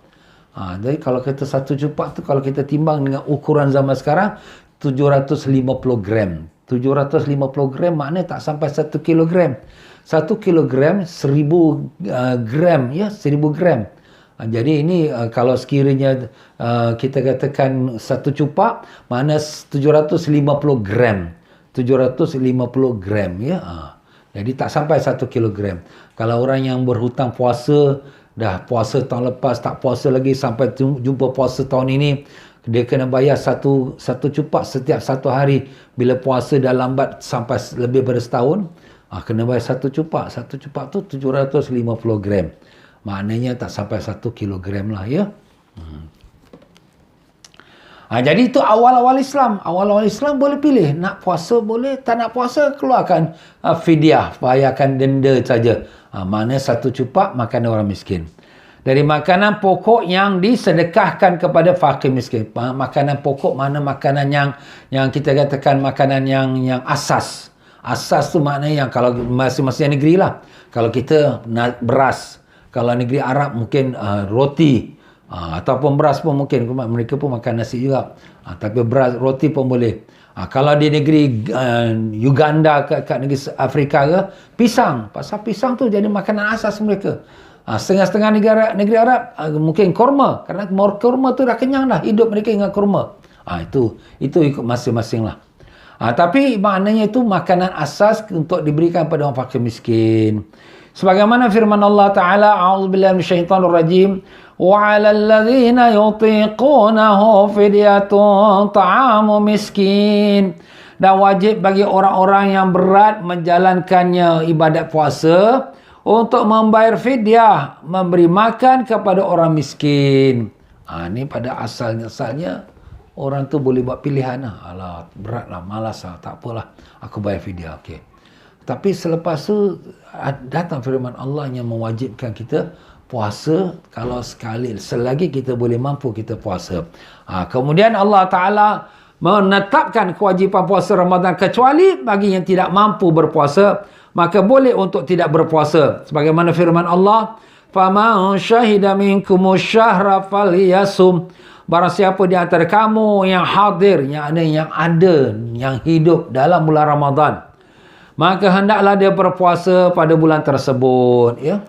Jadi kalau kita satu cupak tu, kalau kita timbang dengan ukuran zaman sekarang, 750 gram. 750 gram maknanya tak sampai 1 kilogram. 1 kilogram 1000 gram, ya, 1000 gram. Jadi ini kalau sekiranya kita katakan satu cupak, makna 750 gram. 750 gram, ya. Jadi tak sampai 1 kilogram. Kalau orang yang berhutang puasa, dah puasa tahun lepas, tak puasa lagi sampai jumpa puasa tahun ini, dia kena bayar satu cupak setiap satu hari. Bila puasa dah lambat sampai lebih dari setahun, kena bayar satu cupak. Satu cupak tu 750 gram. Maknanya tak sampai 1 kilogram lah, ya. Jadi itu awal-awal Islam. Awal-awal Islam boleh pilih. Nak puasa boleh, tak nak puasa keluarkan fidyah. Bayarkan denda saja. Mana satu cupak makan orang miskin. Dari makanan pokok yang disedekahkan kepada fakir miskin. Makanan pokok mana makanan yang kita katakan makanan yang asas. Asas tu maknanya yang kalau masing-masing negeri lah. Kalau kita beras. Kalau negeri Arab mungkin roti. Ataupun beras pun mungkin. Mereka pun makan nasi juga. Tapi beras, roti pun boleh. Kalau di negeri Uganda, kat negeri Afrika ke, pisang. Pasal pisang tu jadi makanan asas mereka. Setengah-setengah negeri Arab mungkin kurma. Kerana kurma tu dah kenyang dah. Hidup mereka dengan kurma. Itu ikut masing-masing lah. Tapi maknanya itu makanan asas untuk diberikan pada orang fakir miskin. Sebagaimana firman Allah Ta'ala, A'udzubillahi minasyaitonirrajim, wa 'alal ladzina yutiqunahu fidyatun ta'amu miskin. Dan wajib bagi orang-orang yang berat menjalankannya ibadat puasa untuk membayar fidyah, memberi makan kepada orang miskin. Ini pada asalnya orang tu boleh buat pilihan lah. Alah, berat lah, malas lah, tak apalah, aku bayar fidyah, okey. Tapi selepas tu datang firman Allah yang mewajibkan kita puasa kalau selagi kita boleh mampu kita puasa. Kemudian Allah Ta'ala menetapkan kewajipan puasa Ramadan kecuali bagi yang tidak mampu berpuasa, maka boleh untuk tidak berpuasa. Sebagaimana firman Allah, "Faman syahida minkumus syahra falyasum." Barang siapa di antara kamu yang hadir, yang hidup dalam bulan Ramadan, maka hendaklah dia berpuasa pada bulan tersebut, ya.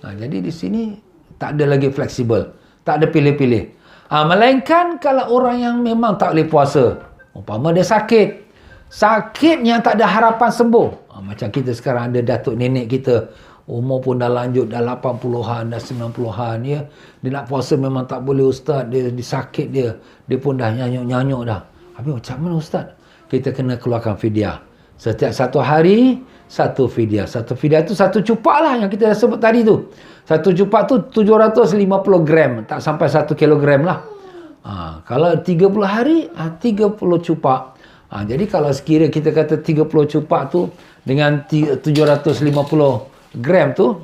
Jadi di sini tak ada lagi fleksibel, tak ada pilih-pilih. Melainkan kalau orang yang memang tak boleh puasa, umpama dia sakit yang tak ada harapan sembuh. Macam kita sekarang ada datuk nenek kita, umur pun dah lanjut, dah 80-an, dah 90-an, ya. Dia nak puasa memang tak boleh ustaz, dia sakit dia pun dah nyanyuk-nyanyuk dah. Habis macam mana ustaz? Kita kena keluarkan fidyah. Setiap satu hari, satu fidyah. Satu fidyah itu satu cupak lah yang kita dah sebut tadi tu. Satu cupak tu 750 gram. Tak sampai 1 kilogram lah. Kalau 30 hari, 30 cupak. Jadi kalau sekira kita kata 30 cupak tu dengan 750 gram tu,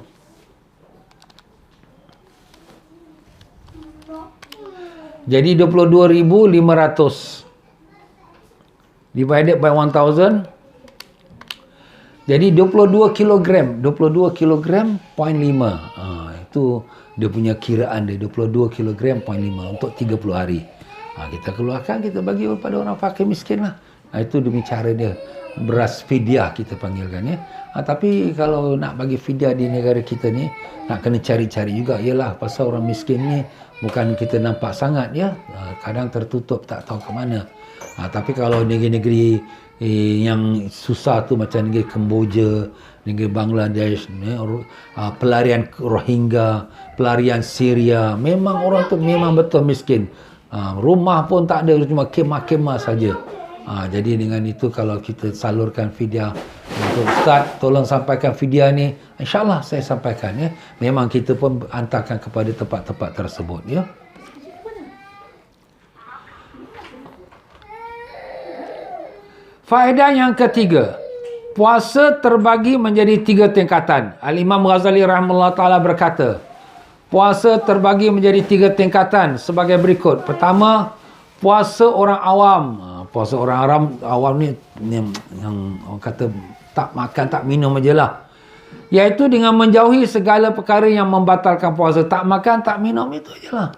jadi 22,500 divided by 1000, jadi 22 kilogram. 22 kilogram 0.5. Itu dia punya kiraan dia, 22 kilogram 0.5 untuk 30 hari. Kita keluarkan, kita bagi kepada orang fakir miskin lah. Itu demi cara dia. Beras fidyah kita panggilkan ya. Tapi kalau nak bagi fidyah di negara kita ni, nak kena cari-cari juga. Yalah, pasal orang miskin ni bukan kita nampak sangat ya. Kadang tertutup, tak tahu ke mana. Tapi kalau negeri-negeri yang susah tu macam negeri Kemboja, negeri Bangladesh, pelarian Rohingya, pelarian Syria, memang orang tu memang betul miskin. Rumah pun tak ada, cuma kemah-kemah saja. Jadi dengan itu kalau kita salurkan fidyah untuk Ustaz, tolong sampaikan fidyah ni, insyaAllah saya sampaikan ya. Memang kita pun hantarkan kepada tempat-tempat tersebut ya. Faedah yang ketiga, puasa terbagi menjadi 3 tingkatan. Al-Imam Ghazali rahimahullah ta'ala berkata, puasa terbagi menjadi 3 tingkatan sebagai berikut. Pertama, puasa orang awam. Puasa orang awam ni yang orang kata tak makan, tak minum je lah. Iaitu dengan menjauhi segala perkara yang membatalkan puasa. Tak makan, tak minum, itu je lah.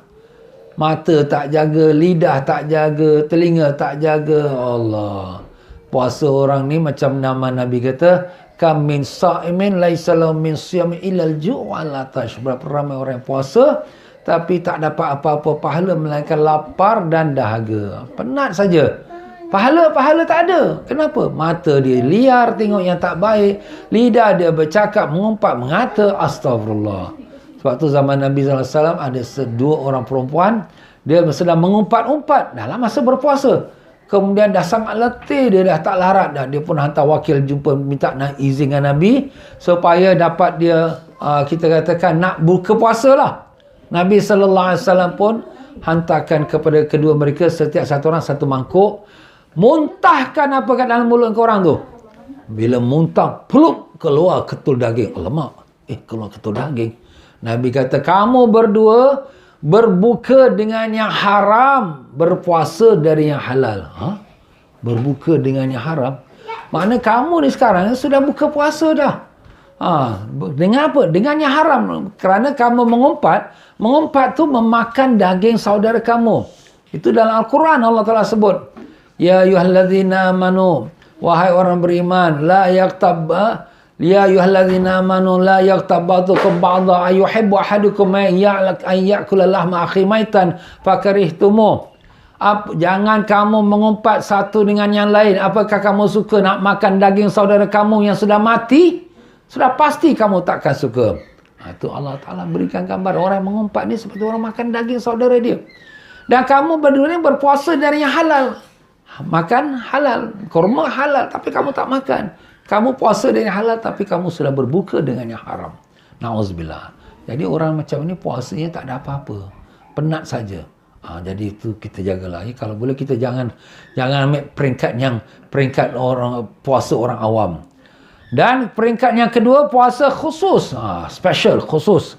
Mata tak jaga, lidah tak jaga, telinga tak jaga. Allah. Puasa orang ni macam nama Nabi kata, kam min sa'imin laisa lahu min siyami illal ju' wal atash. Berapa ramai orang yang puasa tapi tak dapat apa-apa pahala melainkan lapar dan dahaga. Penat saja. Pahala tak ada. Kenapa? Mata dia liar tengok yang tak baik, lidah dia bercakap, mengumpat, mengata, astagfirullah. Sebab tu zaman Nabi SAW ada dua orang perempuan, dia sedang mengumpat-umpat dalam masa berpuasa. Kemudian dah sangat letih, dia dah tak larat dah. Dia pun hantar wakil jumpa, minta nak izin dengan Nabi supaya dapat dia, kita katakan, nak buka puasa lah. Nabi SAW pun hantarkan kepada kedua mereka setiap satu orang satu mangkuk. Muntahkan apa kat dalam mulut korang tu. Bila muntah, peluk, keluar ketul daging. Alamak, keluar ketul daging. Nabi kata, kamu berdua berbuka dengan yang haram, berpuasa dari yang halal. Berbuka dengan yang haram. Makna kamu ni sekarang sudah buka puasa dah. Dengan apa? Dengan yang haram. Kerana kamu mengumpat. Mengumpat tu memakan daging saudara kamu. Itu dalam Al-Quran Allah Ta'ala sebut. Ya ayyuhallazina amanu, wahai orang beriman, la yaqtab, ya ayyuhallazina amanu la yaqtab ba'dukum ba'dha ayuhibbu ahadukum an ya'kula lahma akhi maitan fakarihtumu. Jangan kamu mengumpat satu dengan yang lain. Apakah kamu suka nak makan daging saudara kamu yang sudah mati? Sudah pasti kamu takkan suka. Itu Allah Ta'ala berikan gambar orang yang mengumpat ni seperti orang makan daging saudara dia. Dan kamu berdua ni berpuasa dari yang halal. Makan halal, kurma halal, tapi kamu tak makan. Kamu puasa dengan halal, tapi kamu sudah berbuka dengan yang haram. Na'udzubillah. Jadi orang macam ni puasanya tak ada apa-apa. Penat saja. Jadi itu kita jagalah. Kalau boleh kita jangan ambil peringkat orang puasa orang awam. Dan peringkat yang kedua, puasa khusus. Special, khusus.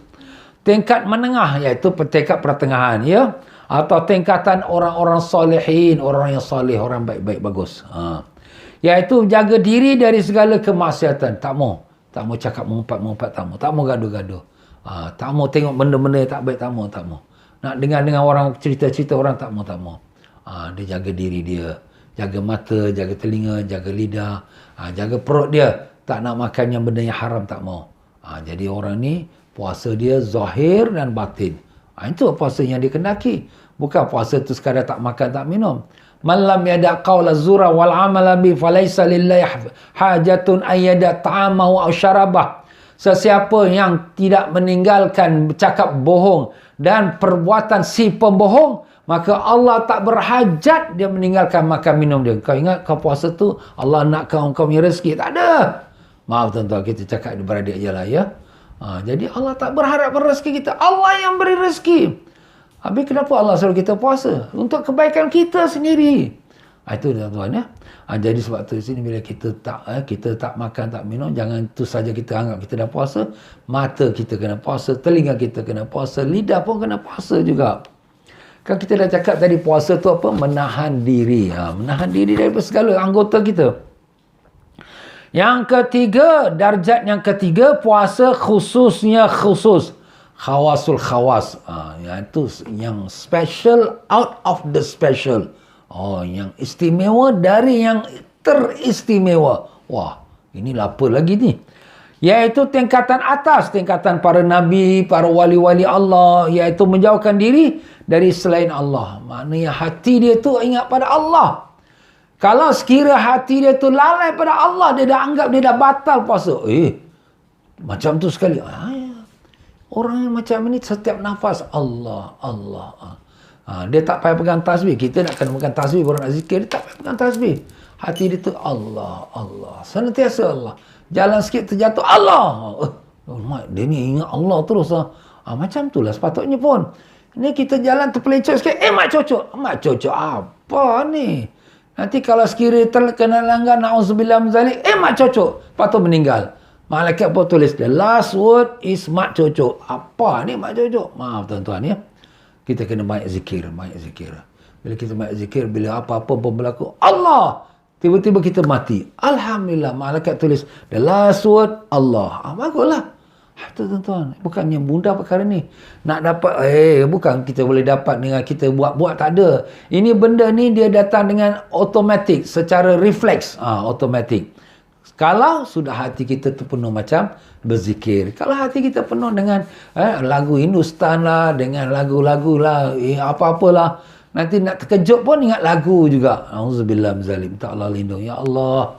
Tingkat menengah, iaitu tingkat pertengahan, ya. Atau tingkatan orang-orang solehin, orang yang soleh, orang baik-baik, bagus. Iaitu jaga diri dari segala kemaksiatan. Tak mau cakap mengumpat-mengumpat, tak mau gaduh-gaduh. Tak mau tengok benda-benda yang tak baik, tak mau. Nak dengar orang cerita-cerita orang, tak mau. Dia jaga diri dia. Jaga mata, jaga telinga, jaga lidah, jaga perut dia. Tak nak makan yang benda yang haram, tak mau. Jadi orang ni, puasa dia zahir dan batin. Itu puasa yang dikendaki. Bukan puasa tu sekadar tak makan, tak minum. Man lam yada' qawla zura wal amala bi falaysa lillahi hajatun ayyada ta'amahu aw syarabah. Sesiapa yang tidak meninggalkan bercakap bohong dan perbuatan si pembohong, maka Allah tak berhajat dia meninggalkan makan minum dia. Kau ingat kau puasa tu Allah nak kau punya rezeki? Tak ada. Maaf tuan-tuan, kita cakap beradik je lah ya. Jadi Allah tak berharap rezeki kita. Allah yang beri rezeki. Habis kenapa Allah suruh kita puasa? Untuk kebaikan kita sendiri. Itu tuan-tuan ya. Jadi sebab tu di sini bila kita tak makan, tak minum, jangan tu saja kita anggap kita dah puasa. Mata kita kena puasa, telinga kita kena puasa, lidah pun kena puasa juga. Kan kita dah cakap tadi puasa tu apa? Menahan diri. Menahan diri daripada segala anggota kita. Yang ketiga, darjat yang ketiga, puasa khususnya khusus. Khawasul khawas. Itu yang special out of the special. Yang istimewa dari yang teristimewa. Wah, ini apa lagi ni? Iaitu tingkatan atas, tingkatan para nabi, para wali-wali Allah, iaitu menjauhkan diri dari selain Allah. Maknanya hati dia tu ingat pada Allah. Kalau sekira hati dia tu lalai pada Allah, dia dah anggap dia dah batal puasa. Macam tu sekali. Orang yang macam ini setiap nafas Allah, Allah. Dia tak payah pegang tasbih. Kita nak kena pegang tasbih baru nak zikir. Dia tak payah pegang tasbih. Hati dia tu Allah, Allah. Senantiasa Allah. Jalan sikit terjatuh Allah. Dia ni ingat Allah terus. Macam tu lah sepatutnya pun. Ni kita jalan terpelecok sikit. Mak cocok. Mak cocok apa ni? Nanti kalau sekiranya terkena langgar, na'udzubillah min zalik. Mak cocok. Patut meninggal. Malaikat pun tulis. The last word is mak cocok. Apa ni mak cocok? Maaf tuan-tuan ya. Kita kena banyak zikir, banyak zikir. Bila kita banyak zikir, bila apa-apa pun berlaku, Allah! Tiba-tiba kita mati. Alhamdulillah, malaikat tulis, the last word, Allah. Baguslah. Itu tuan-tuan, bukannya mudah perkara ni. Nak dapat, bukan kita boleh dapat dengan kita buat-buat, tak ada. Ini benda ni dia datang dengan automatik, secara refleks. Automatik. Kalau sudah hati kita tu penuh macam berzikir. Kalau hati kita penuh dengan lagu Hindustan lah, dengan lagu-lagu lah, apa-apalah. Nanti nak terkejut pun ingat lagu juga. Auzubillah min zalim. Tak Allah lindung. Ya Allah,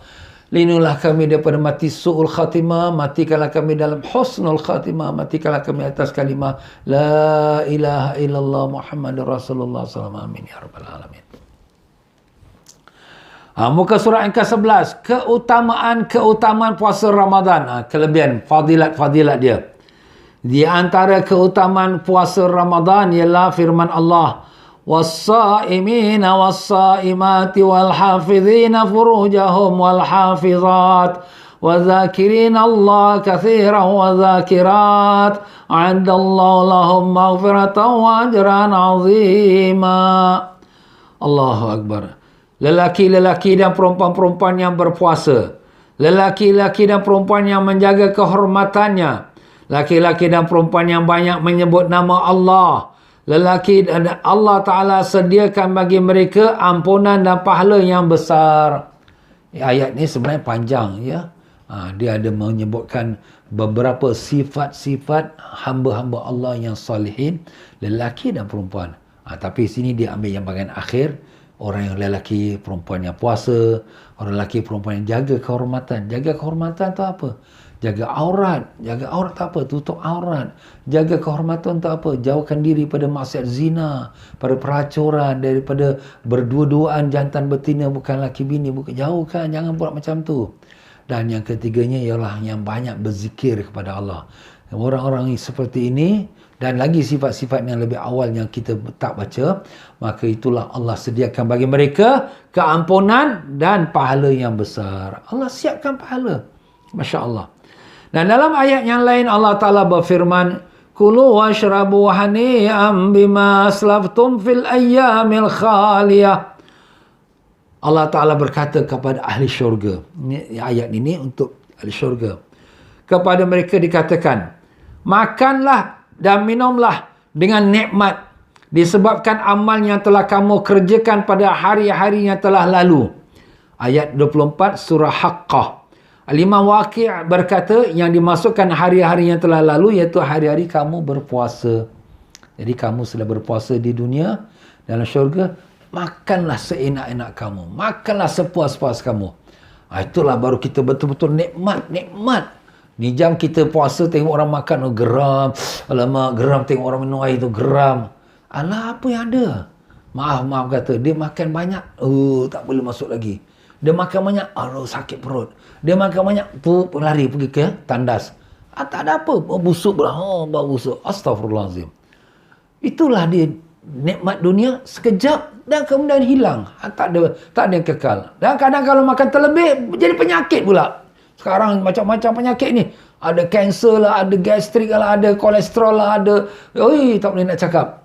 lindunglah kami daripada mati su'ul khatimah. Matikanlah kami dalam husnul khatimah. Matikanlah kami atas kalimah La ilaha illallah Muhammadur Rasulullah sallallahu alaihi wasallam. Amin ya rabbal alamin. Muka surat yang ke-11. Keutamaan puasa Ramadan. Kelebihan, fadilat dia. Di antara keutamaan puasa Ramadan ialah firman Allah. Was-sa'imina was-sa'imati wal-hafidhina furujahum wal-hafidhat wa-dhakirina Allah kathiran wa-dhakirat. A'addallahu lahum maghfiratan wa ajran 'azima. Allahu Akbar. Lelaki-lelaki dan perempuan-perempuan yang berpuasa. Lelaki-lelaki dan perempuan yang menjaga kehormatannya. Laki-laki dan perempuan yang banyak menyebut nama Allah. Lelaki dan Allah Ta'ala sediakan bagi mereka ampunan dan pahala yang besar. Ayat ni sebenarnya panjang ya. Dia ada menyebutkan beberapa sifat-sifat hamba-hamba Allah yang salihin. Lelaki dan perempuan. Tapi sini dia ambil yang bahagian akhir. Orang yang lelaki, perempuan yang puasa. Orang lelaki, perempuan yang jaga kehormatan. Jaga kehormatan tu apa? Jaga aurat. Jaga aurat tu apa? Tutup aurat. Jaga kehormatan tu apa? Jauhkan diri pada maksiat zina. Pada peracuran. Daripada berdua-duaan jantan betina. Bukan laki bini. Jauhkan. Jangan buat macam tu. Dan yang ketiganya ialah yang banyak berzikir kepada Allah. Orang-orang seperti ini dan lagi sifat-sifat yang lebih awal yang kita tak baca, maka itulah Allah sediakan bagi mereka keampunan dan pahala yang besar. Allah siapkan pahala. Masya Allah. Dan dalam ayat yang lain Allah Ta'ala berfirman, Kulu washrabu hani'am bima aslaftum fil ayyamil khaliyah. Allah Ta'ala berkata kepada ahli syurga. Ini, ayat ini untuk ahli syurga. Kepada mereka dikatakan, makanlah dan minumlah dengan nikmat disebabkan amal yang telah kamu kerjakan pada hari-hari yang telah lalu. Ayat 24 surah Haqqah. Al-Imam Waqi' berkata yang dimasukkan hari-hari yang telah lalu iaitu hari-hari kamu berpuasa. Jadi kamu sudah berpuasa di dunia, dalam syurga, makanlah seenak-enak kamu. Makanlah sepuas-puas kamu. Itulah baru kita betul-betul nikmat. Ni jam kita puasa tengok orang makan, geram. Alamak, geram tengok orang minum air tu, geram. Alah, apa yang ada? Maaf kata, dia makan banyak, oh tak boleh masuk lagi. Dia makan banyak, oh sakit perut. Dia makan banyak, lari pergi ke tandas. Tak ada apa, busuk pula, bau busuk. Astaghfirullahalazim. Itulah dia nikmat dunia sekejap dan kemudian hilang. Tak ada yang kekal. Dan kadang kalau makan terlebih jadi penyakit pula. Sekarang macam-macam penyakit ni. Ada kanser lah, ada gastrik lah, ada kolesterol lah, ada tak boleh nak cakap.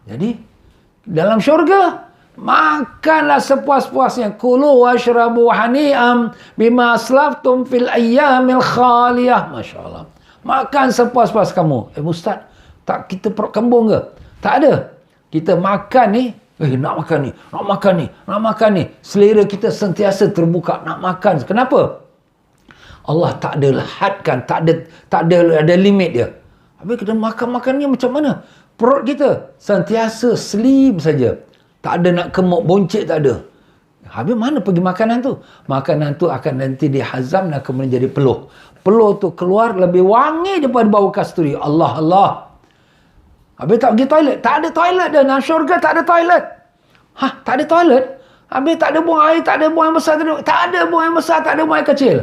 Jadi dalam syurga makanlah sepuas-puasnya. Kulu washrabu hani'am bima aslaftum fil ayyamil khaliyah. Masya-Allah. Makan sepuas-puas kamu. Ustaz, tak kita perut kembung ke? Tak ada. Kita makan ni, nak makan ni. Selera kita sentiasa terbuka nak makan. Kenapa? Allah tak ada hadkan, tak ada limit dia. Habis kita makan ni macam mana? Perut kita sentiasa slim saja. Tak ada nak kemuk boncet, tak ada. Habis mana pergi makanan tu? Makanan tu akan nanti dihazam dan kemudian jadi peluh. Peluh tu keluar lebih wangi daripada bau kasturi. Allah. Habis tak pergi toilet. Tak ada toilet dah. Dalam syurga tak ada toilet. Tak ada toilet? Habis tak ada buang air, tak ada buang air besar. Tak ada buang air besar, tak ada buang air kecil.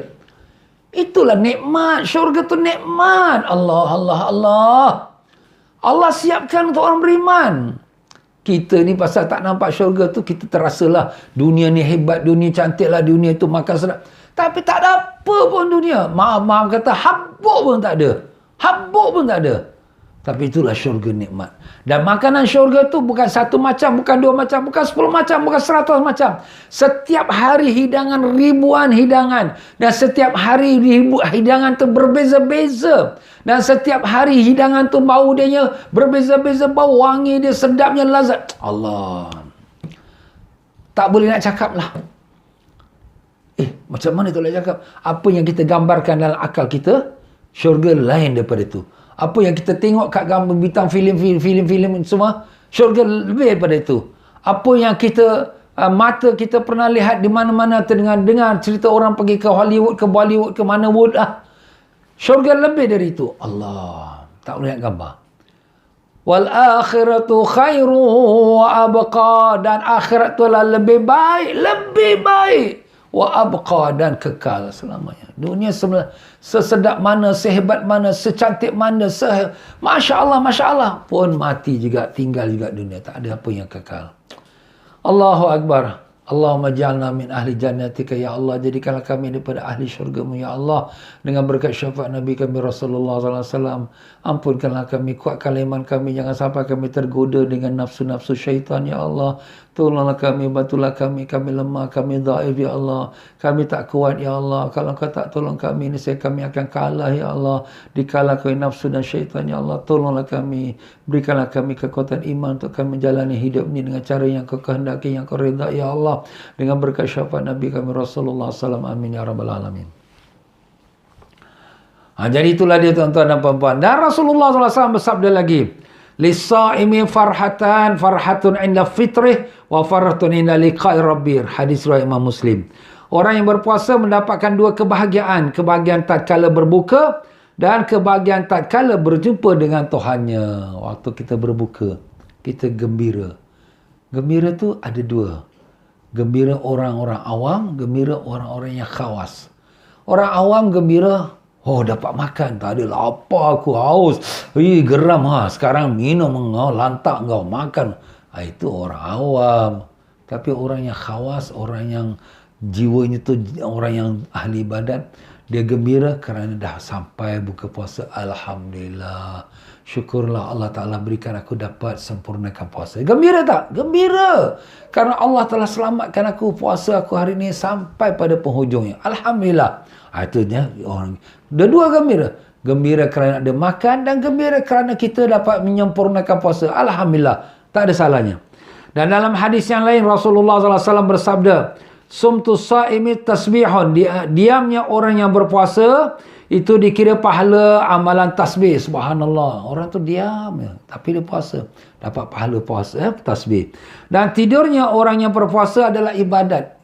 Itulah nikmat. Syurga tu nikmat. Allah. Allah siapkan untuk orang beriman. Kita ni pasal tak nampak syurga tu, kita terasalah dunia ni hebat, dunia cantik lah, dunia tu makan sedap. Tapi tak ada apa pun dunia. Maaf kata, habuk pun tak ada. Tapi itulah syurga nikmat. Dan makanan syurga tu bukan satu macam, bukan dua macam, bukan 10 macam, bukan 100 macam. Setiap hari hidangan, ribuan hidangan. Dan setiap hari hidangan tu berbeza-beza. Dan setiap hari hidangan tu bau dia berbeza-beza. Bau wangi dia, sedapnya, lazat. Allah. Tak boleh nak cakap lah. Macam mana tu nak cakap? Apa yang kita gambarkan dalam akal kita, syurga lain daripada itu. Apa yang kita tengok kat gambar bintang filem semua, syurga lebih daripada itu. Apa yang kita mata kita pernah lihat di mana-mana, dengar cerita orang pergi ke Hollywood, ke Bollywood, ke mana wood syurga lebih dari itu. Allah, tak boleh nak gambar. Wal akhiratu khairu wa abqa, dan akhirat tu lah lebih baik wa abqa, dan kekal selamanya. Dunia sesedap mana, sehebat mana, secantik mana, Masya Allah pun mati juga, tinggal juga dunia. Tak ada apa yang kekal. Allahu Akbar. Allahumma ja'alna min ahli jannatika, ya Allah, jadikanlah kami daripada ahli syurgamu, ya Allah, dengan berkat syafaat Nabi kami Rasulullah SAW. Ampunkanlah kami, kuatkan iman kami, jangan sampai kami tergoda dengan nafsu-nafsu syaitan, ya Allah. Tolonglah kami, bantulah kami lemah, kami dhaif, ya Allah, kami tak kuat, ya Allah. Kalau Kau tak tolong kami, niscaya kami akan kalah, ya Allah, dikalahkan nafsu dan syaitan, ya Allah. Tolonglah kami, berikanlah kami kekuatan iman untuk kami menjalani hidup ini dengan cara yang Kau kehendaki, yang Kau redha, ya Allah, dengan berkat syafaat Nabi kami Rasulullah SAW. Amin ya rabbal alamin. Jadi itulah dia tuan-tuan dan puan-puan. Dan Rasulullah SAW bersabda lagi, Lis-sa'imi farhatun inda fitrih wa farhatun inda liqa'i rabbih. Hadis riwayat Imam Muslim. Orang yang berpuasa mendapatkan dua kebahagiaan. Kebahagiaan tatkala berbuka dan kebahagiaan tatkala berjumpa dengan Tuhannya. Waktu kita berbuka, kita gembira. Gembira tu ada dua. Gembira orang-orang awam, gembira orang-orang yang khawas. Orang awam gembira, dapat makan, tak ada lapar, aku haus, geram, sekarang minum, lantak kau makan. Itu orang awam. Tapi orang yang khawas, orang yang jiwanya tu orang yang ahli ibadat, dia gembira kerana dah sampai buka puasa. Alhamdulillah, syukurlah Allah Ta'ala berikan aku dapat sempurnakan puasa. Gembira tak? Gembira. Kerana Allah telah selamatkan aku, puasa aku hari ini sampai pada penghujungnya. Alhamdulillah. Itu dia orang. Dua gembira. Gembira kerana ada makan dan gembira kerana kita dapat menyempurnakan puasa. Alhamdulillah. Tak ada salahnya. Dan dalam hadis yang lain Rasulullah SAW bersabda, Sumtu sa'imi tasbihun. Diamnya orang yang berpuasa itu dikira pahala amalan tasbih. Subhanallah. Orang tu diam ya, tapi dia puasa. Dapat pahala puasa, tasbih. Dan tidurnya orang yang berpuasa adalah ibadat.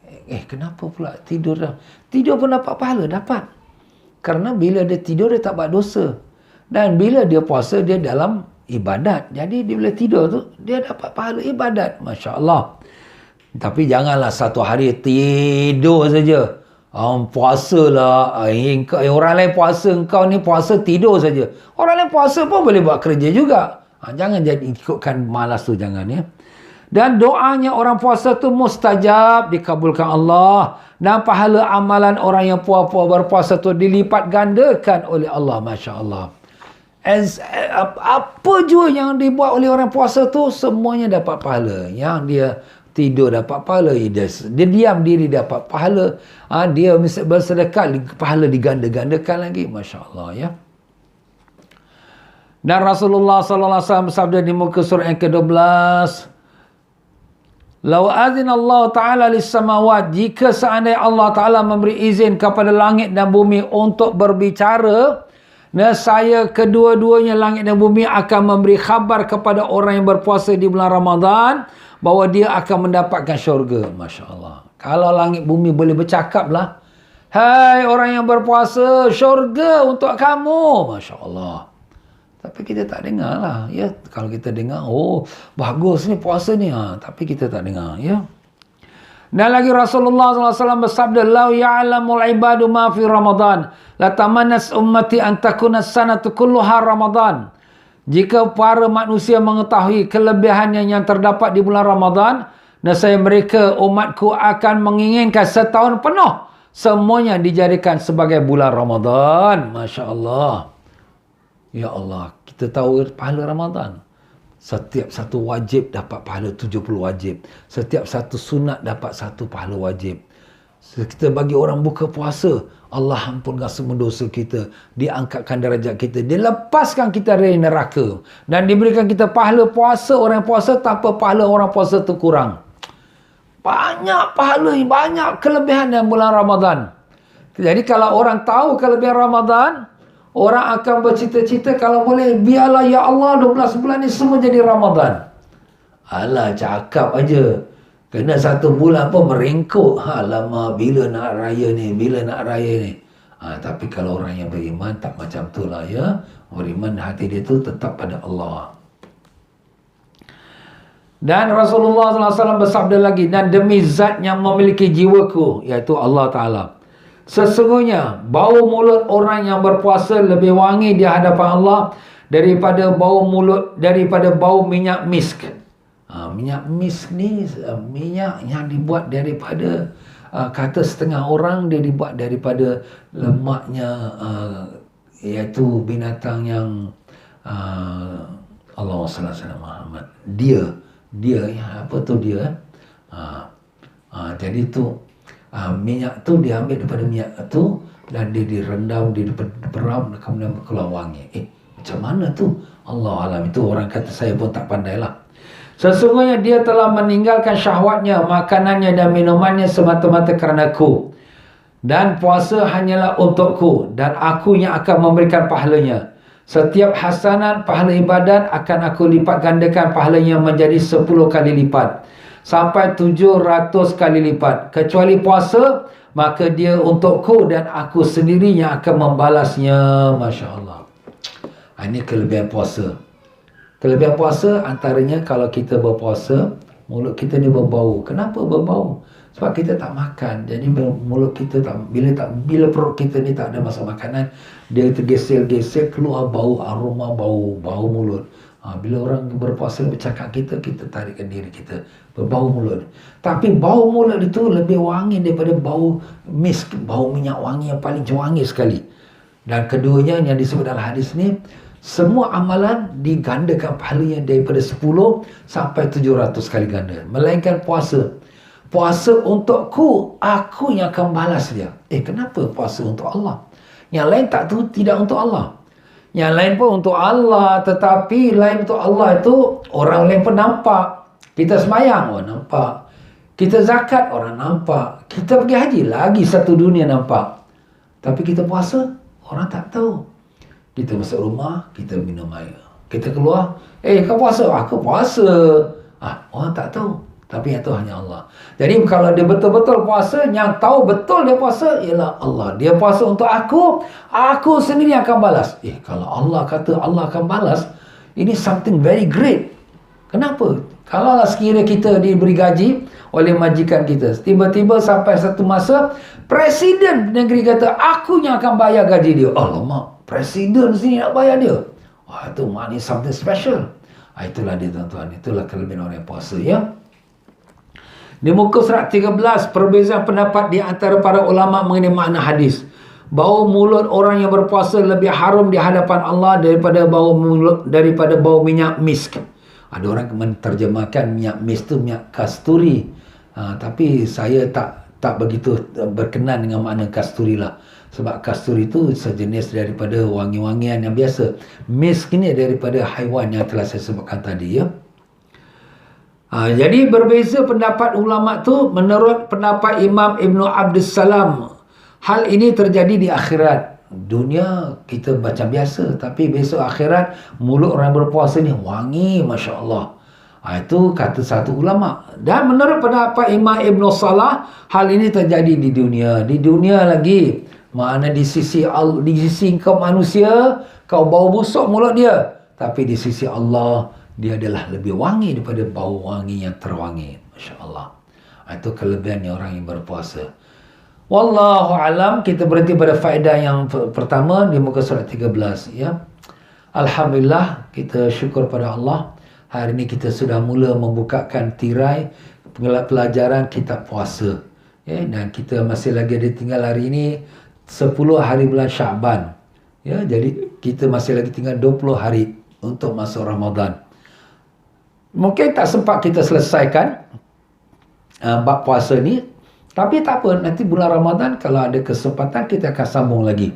Kenapa pula tidur dah? Tidur pun dapat pahala, dapat. Karena bila dia tidur, dia tak buat dosa. Dan bila dia puasa, dia dalam ibadat. Jadi dia bila tidur tu, dia dapat pahala ibadat. Masya Allah. Tapi janganlah satu hari tidur saja. Puasa lah. Orang lain puasa, engkau ni puasa tidur saja. Orang lain puasa pun boleh buat kerja juga. Jangan jadi ikutkan malas tu, jangan ya. Dan doanya orang puasa tu mustajab, dikabulkan Allah. Dan pahala amalan orang yang puas-puas berpuasa tu dilipat gandakan oleh Allah. Masya Allah. Apa jua yang dibuat oleh orang puasa tu, semuanya dapat pahala. Yang dia tidur dapat pahala, dia diam diri dapat pahala, dia bersedekah, pahala diganda-gandakan lagi. Masya Allah ya. Dan Rasulullah sallallahu alaihi wasallam bersabda di muka surah yang ke-12, "Lau azina Allah Ta'ala lis-samawat," jika seandainya Allah Ta'ala memberi izin kepada langit dan bumi untuk berbicara, nescaya kedua-duanya langit dan bumi akan memberi khabar kepada orang yang berpuasa di bulan Ramadan bahawa dia akan mendapatkan syurga. Masya Allah. Kalau langit bumi boleh bercakap lah, hai orang yang berpuasa, syurga untuk kamu. Masya Allah. Tapi kita tak dengar lah. Ya, kalau kita dengar, oh bagus ni puasa ni. Tapi kita tak dengar. Ya. Dan lagi Rasulullah SAW bersabda, "Lau ya'lamul ibadu ma fi Ramadan, latamannas ummati an takuna sanatu kulluha Ramadan." Jika para manusia mengetahui kelebihannya yang terdapat di bulan Ramadan, nescaya mereka, umatku, akan menginginkan setahun penuh semuanya dijadikan sebagai bulan Ramadan. Masya Allah. Ya Allah, kita tahu pahala Ramadan. Setiap satu wajib dapat pahala 70 wajib. Setiap satu sunat dapat satu pahala wajib. Kita bagi orang buka puasa, Allah ampunkan semua dosa kita. Diangkatkan darjat kita. Dilepaskan kita dari neraka. Dan diberikan kita pahala puasa orang puasa tanpa pahala orang puasa tu kurang. Banyak pahala, banyak kelebihan dalam bulan Ramadan. Jadi kalau orang tahu kelebihan Ramadan, orang akan bercita-cita kalau boleh, biarlah ya Allah 12 bulan ni semua jadi Ramadan. Alah, cakap aja. Kena 1 bulan pun meringkuk. Lama bila nak raya ni, bila nak raya ni. Tapi kalau orang yang beriman tak macam tu lah ya. Beriman hati dia tu tetap pada Allah. Dan Rasulullah SAW bersabda lagi, dan demi zat yang memiliki jiwaku, iaitu Allah Ta'ala, sesungguhnya bau mulut orang yang berpuasa lebih wangi di hadapan Allah daripada bau minyak misk. Minyak misk ni minyak yang dibuat daripada kata setengah orang dia dibuat daripada lemaknya iaitu binatang yang Allahumma salli ala Muhammad. Dia apa tu dia? Jadi tu minyak tu diambil daripada minyak tu dan dia direndam, dia diperam, kemudian keluar wangi. Macam mana tu? Allah alam, itu orang kata, saya pun tak pandai lah. Sesungguhnya dia telah meninggalkan syahwatnya, makanannya dan minumannya semata-mata kerana aku. Dan puasa hanyalah untukku, dan aku yang akan memberikan pahalanya. Setiap hasanat pahala ibadat akan aku lipat gandakan pahalanya menjadi 10 kali lipat. Sampai 700 kali lipat. Kecuali puasa, maka dia untukku dan aku sendiri yang akan membalasnya. Masya Allah. Ini kelebihan puasa. Kelebihan puasa antaranya kalau kita berpuasa, mulut kita ni berbau. Kenapa berbau? Sebab kita tak makan. Jadi mulut kita tak, bila perut kita ni tak ada masa makanan, dia tergesel-gesel, keluar bau, aroma bau mulut. Bila orang berpuasa bercakap kita tarikkan diri kita, berbau mulut. Tapi bau mulut itu lebih wangi daripada bau misk, bau minyak wangi yang paling wangi sekali. Dan keduanya yang disebut dalam hadis ni, semua amalan digandakan pahalanya daripada 10 sampai 700 kali ganda. Melainkan puasa. Puasa untukku, aku yang akan balas dia. Kenapa puasa untuk Allah? Yang lain tidak untuk Allah. Yang lain pun untuk Allah, tetapi lain untuk Allah itu orang lain pun nampak. Kita semayang, orang nampak. Kita zakat, orang nampak. Kita pergi haji, lagi satu dunia nampak. Tapi kita puasa, orang tak tahu. Kita masuk rumah, kita minum air. Kita keluar, kau puasa? Aku puasa. Orang tak tahu. Tapi yang itu hanya Allah. Jadi kalau dia betul-betul puasa, yang tahu betul dia puasa ialah Allah. Dia puasa untuk aku sendiri akan balas. Kalau Allah kata Allah akan balas, Ini something very great. Kenapa? Kalau sekiranya kita diberi gaji oleh majikan kita, tiba-tiba sampai satu masa presiden negeri kata, aku yang akan bayar gaji dia. Alamak, presiden sini nak bayar dia. Wah, itu maknanya something special. Itulah dia tuan-tuan, itulah kelebihan orang yang puasa ya. Di muka surat 13, perbezaan pendapat di antara para ulama mengenai makna hadis. Bau mulut orang yang berpuasa lebih harum di hadapan Allah daripada bau minyak misk. Ada orang menterjemahkan minyak misk tu minyak kasturi. Tapi saya tak begitu berkenan dengan makna kasturi lah. Sebab kasturi itu sejenis daripada wangi-wangian yang biasa. Misk ini daripada haiwan yang telah saya sebutkan tadi ya. Jadi berbeza pendapat ulama tu menurut pendapat Imam Ibn Abdus Salam. Hal ini terjadi di akhirat. Dunia kita macam biasa, tapi besok akhirat mulut orang berpuasa ni wangi, Masya Allah. Itu kata satu ulama. Dan menurut pendapat Imam Ibn Salah, hal ini terjadi di dunia. Di dunia lagi, makna di sisi kau manusia, kau bau busuk mulut dia. Tapi di sisi Allah, dia adalah lebih wangi daripada bau wangi yang terwangi. Masya Allah. Itu kelebihannya orang yang berpuasa. Wallahu alam, kita berhenti pada faedah yang pertama di muka surat 13 ya. Alhamdulillah, kita syukur pada Allah. Hari ini kita sudah mula membukakan tirai pelajaran kitab puasa. Ya, dan kita masih lagi ada tinggal hari ini 10 hari bulan Syaban. Ya, jadi kita masih lagi tinggal 20 hari untuk masuk Ramadan. Mungkin tak sempat kita selesaikan bab puasa ni. Tapi tak apa, nanti bulan Ramadan kalau ada kesempatan kita akan sambung lagi.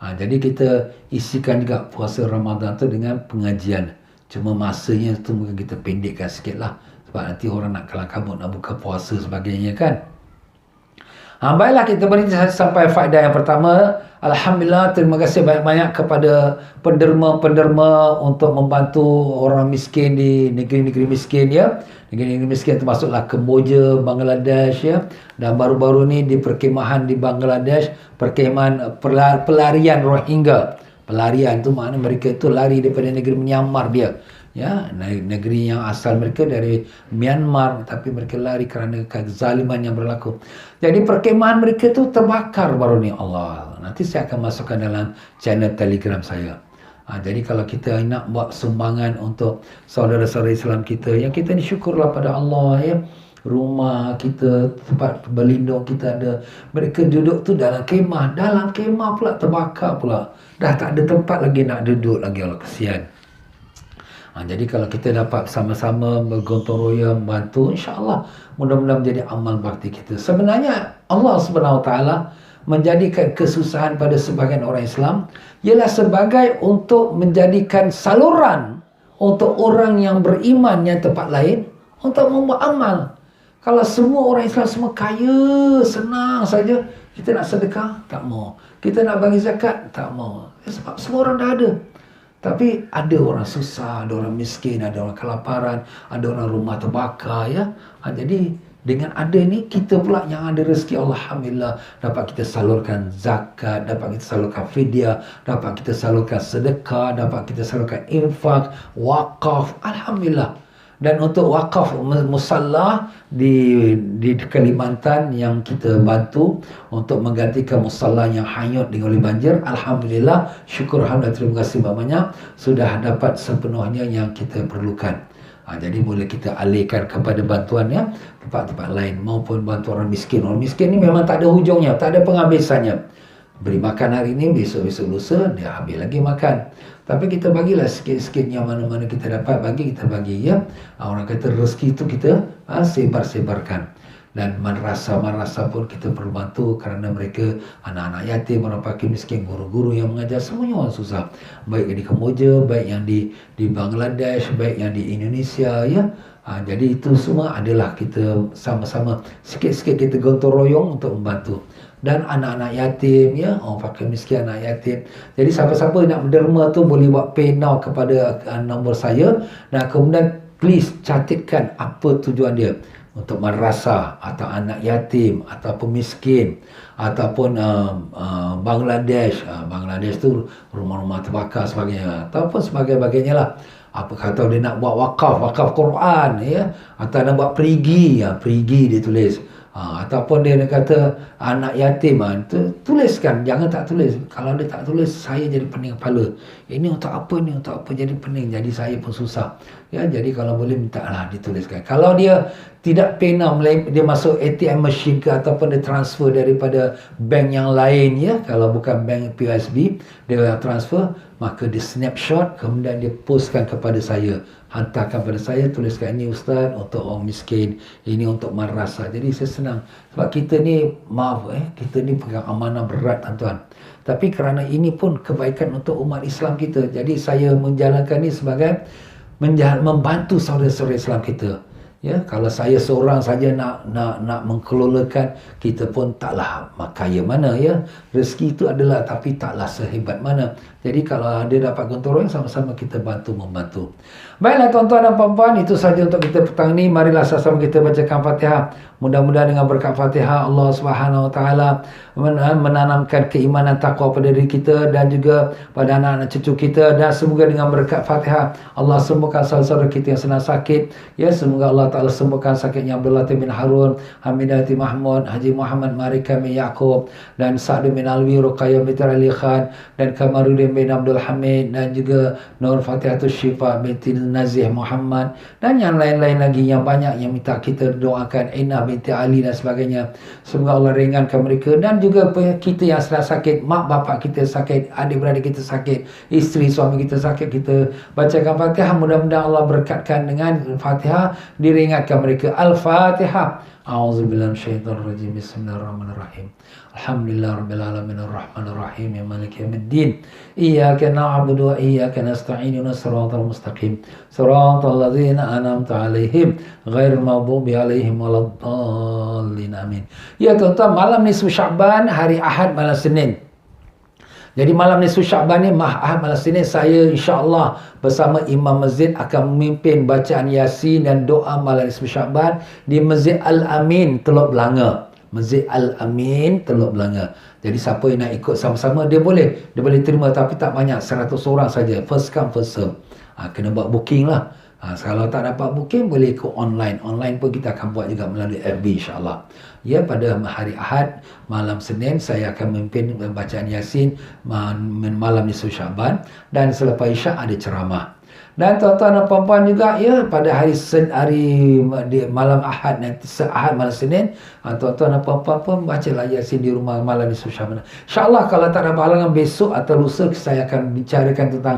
Jadi kita isikan juga puasa Ramadan tu dengan pengajian. Cuma masanya tu mungkin kita pendekkan sikit lah. Sebab nanti orang nak kelang kabut nak buka puasa sebagainya kan. Baiklah, kita berhenti sampai faedah yang pertama. Alhamdulillah, terima kasih banyak-banyak kepada penderma-penderma untuk membantu orang miskin di negeri-negeri miskin ya. Negeri-negeri miskin termasuklah Kemboja, Bangladesh ya. Dan baru-baru ni di perkemahan di Bangladesh, perkemahan pelarian Rohingya. Pelarian tu makna mereka itu lari daripada negeri Myanmar dia. Ya, negeri yang asal mereka dari Myanmar, tapi mereka lari kerana kezaliman yang berlaku. Jadi perkemahan mereka tu terbakar baru ni. Allah, nanti saya akan masukkan dalam channel Telegram saya. Jadi kalau kita nak buat sumbangan untuk saudara-saudara Islam kita, yang kita ni syukurlah pada Allah ya. Rumah kita, tempat berlindung kita ada. Mereka duduk tu dalam kemah pula terbakar pula. Dah tak ada tempat lagi nak duduk lagi. Allah, kesian. Jadi kalau kita dapat sama-sama bergotong royong membantu, insya-Allah mudah-mudahan menjadi amal bakti kita. Sebenarnya Allah SWT menjadikan kesusahan pada sebahagian orang Islam ialah sebagai untuk menjadikan saluran untuk orang yang beriman yang tempat lain untuk membuat amal. Kalau semua orang Islam semua kaya, senang saja, kita nak sedekah tak mau, kita nak bagi zakat tak mau, sebab semua orang dah ada. Tapi ada orang susah, ada orang miskin, ada orang kelaparan, ada orang rumah terbakar ya. Jadi dengan ada ni kita pula yang ada rezeki, alhamdulillah, dapat kita salurkan zakat, dapat kita salurkan fidyah, dapat kita salurkan sedekah, dapat kita salurkan infak, wakaf, alhamdulillah. Dan untuk wakaf musalla di Kalimantan yang kita bantu untuk menggantikan musalla yang hanyut dengan oleh banjir, alhamdulillah, syukur, alhamdulillah, terima kasih banyak, sudah dapat sepenuhnya yang kita perlukan. Jadi boleh kita alihkan kepada bantuannya tempat-tempat lain maupun bantu orang miskin. Orang miskin ni memang tak ada hujungnya, tak ada penghabisannya. Beri makan hari ini, besok-besok lusa dia ambil lagi makan. Tapi kita bagilah sikit-sikit yang mana-mana kita dapat bagi, kita bagi ya. Orang kata rezeki itu kita sebar-sebarkan. Dan madrasah pun kita perlu bantu kerana mereka anak-anak yatim, orang fakir miskin, guru-guru yang mengajar, semuanya orang susah. Baik yang di Kemboja, baik yang di Bangladesh, baik yang di Indonesia ya. Jadi itu semua adalah kita sama-sama sikit-sikit kita gotong royong untuk membantu. Dan anak-anak yatim ya, orang fakir miskin, anak yatim. Jadi siapa-siapa nak berderma tu boleh buat pay now kepada nombor saya, dan kemudian please catatkan apa tujuan dia. Untuk madrasah atau anak yatim ataupun miskin ataupun Bangladesh. Bangladesh tu rumah-rumah terbakar sebagainya ataupun sebagainya lah. Apa kata dia nak buat wakaf Quran, ya, atau nak buat perigi, perigi dia tulis. Ataupun dia nak kata anak yatim, tuliskan, jangan tak tulis. Kalau dia tak tulis, saya jadi pening kepala. Ini untuk apa, ni untuk apa, jadi pening, jadi saya pun susah. Ya, jadi kalau boleh mintalah dituliskan. Kalau dia tidak pena, dia masuk ATM machine ke, ataupun dia transfer daripada bank yang lain, ya, kalau bukan bank POSB, dia transfer, maka dia snapshot, kemudian dia postkan kepada saya, hantarkan pada saya, tuliskan, ini Ustaz untuk orang miskin, ini untuk madrasah. Jadi saya senang, sebab kita ni, maaf, kita ni pegang amanah berat, tuan-tuan. Tapi kerana ini pun kebaikan untuk umat Islam kita, jadi saya menjalankan ini sebagai membantu saudara-saudara Islam kita. Ya, kalau saya seorang saja nak mengkelolakan, kita pun taklah kaya mana, ya. Rezeki itu adalah, tapi taklah sehebat mana. Jadi kalau ada dapat gotong royong, sama-sama kita membantu. Baiklah tuan-tuan dan puan-puan, itu saja untuk kita petang ini. Marilah sama-sama kita bacakan Fatihah. Mudah-mudahan dengan berkat Fatihah, Allah Subhanahu Wa Taala menanamkan keimanan takwa pada diri kita dan juga pada anak-anak cucu kita, dan semoga dengan berkat Fatihah Allah sembuhkan saudara-saudara kita yang sedang sakit. Ya, semoga Allah Taala sembuhkan sakitnya Abdul Latif bin Harun, Hamidati Mahmud, Haji Muhammad Marika bin Yaakob, dan Sa'd bin Alwi, Ruqayyah binti Ali Khan, dan Kamaruddin bin Abdul Hamid, dan juga Nur Fatihatul Syifa binti Nazih Muhammad, dan yang lain-lain lagi yang banyak yang minta kita doakan, Inah binti Ali dan sebagainya. Semoga Allah ringankan mereka, dan juga kita yang sedang sakit, mak bapak kita sakit, adik-beradik kita sakit, isteri suami kita sakit, kita bacakan Fatihah. Mudah-mudahan Allah berkatkan dengan Fatihah, diringatkan mereka. Al-Fatihah. A'udzubillahi minasyaitonir rajim. Bismillahirrahmanirrahim. Alhamdulillahirabbil alamin arrahmanir rahim maliki yaumiddin. Iyyaka na'budu wa iyyaka nasta'in. Ihdinas siratal mustaqim. Siratal ladzina an'amta 'alaihim ghairil maghdubi 'alaihim waladdallin. Amin. Ya tuan-tuan, malam nisfu Sya'ban, hari Ahad malam Senin. Jadi malam nisfu Sya'ban ni, Ahad malam Senin, saya insya-Allah bersama imam masjid akan memimpin bacaan Yasin dan doa malam nisfu Sya'ban di Masjid Al-Amin, Teluk Belanga. Masjid Al-Amin, Teluk Belanga. Jadi siapa yang nak ikut sama-sama, dia boleh terima, tapi tak banyak, 100 orang saja. First come first serve. Kena buat booking lah. Kalau tak dapat booking, boleh ikut online. Online pun kita akan buat juga melalui FB insya-Allah. Ya, pada hari Ahad malam Senin saya akan memimpin bacaan Yasin malam nisfu Sya'ban, dan selepas Isyak ada ceramah. Dan tuan-tuan dan puan-puan juga, ya, pada hari malam Ahad nanti, Ahad malam Senin, tuan-tuan dan puan-puan pun bacalah Yasin di rumah malam nisfu Sya'ban. InsyaAllah kalau tak ada halangan, besok atau lusa saya akan bicarakan tentang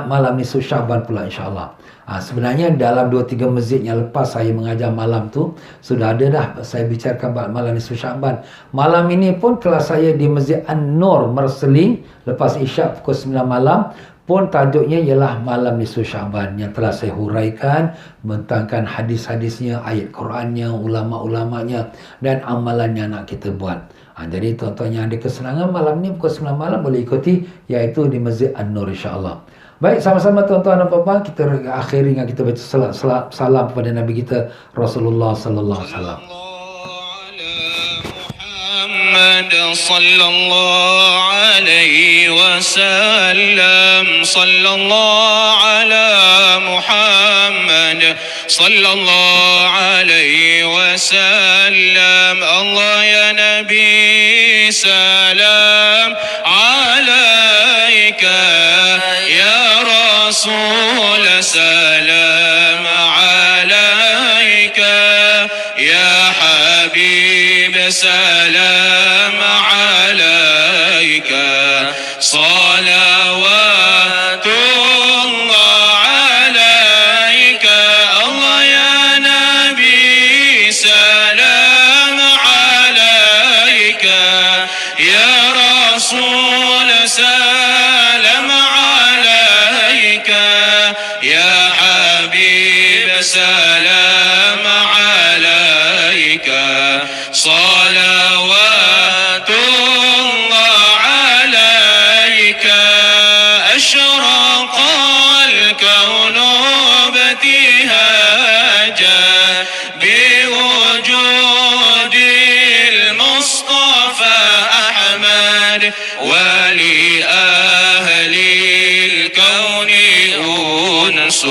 malam nisfu Sya'ban pula insyaAllah. Sebenarnya dalam 2-3 masjid yang lepas saya mengajar malam tu, sudah ada dah saya bicarakan malam nisfu Sya'ban. Malam ini pun kelas saya di Masjid An-Nur Marseling, lepas Isyak pukul 9 malam, pun tajuknya ialah malam nisfu Sya'ban, yang telah saya huraikan, mentangkan hadis-hadisnya, ayat Qurannya, ulama-ulamanya, dan amalan yang nak kita buat. Jadi tuan-tuan yang ada kesenangan malam ni pukul 9 malam boleh ikuti, iaitu di Masjid An-Nur insya-Allah. Baik, sama-sama tuan-tuan dan puan-puan, kita akhiri dengan kita baca salam kepada Nabi kita Rasulullah sallallahu alaihi wasallam. صلى الله عليه وسلم صلى الله على محمد صلى الله عليه وسلم الله يا نبي سلام عليك يا رسول سلام عليك يا حبيب سلام عليك صلوات الله عليك الله يا نبي سلام عليك يا رسول سلام عليك يا حبيب سلام عليك صلوات الله عليك أشرق الكون ابتهاجا بوجود المصطفى أحمد ولأهل الكون أنس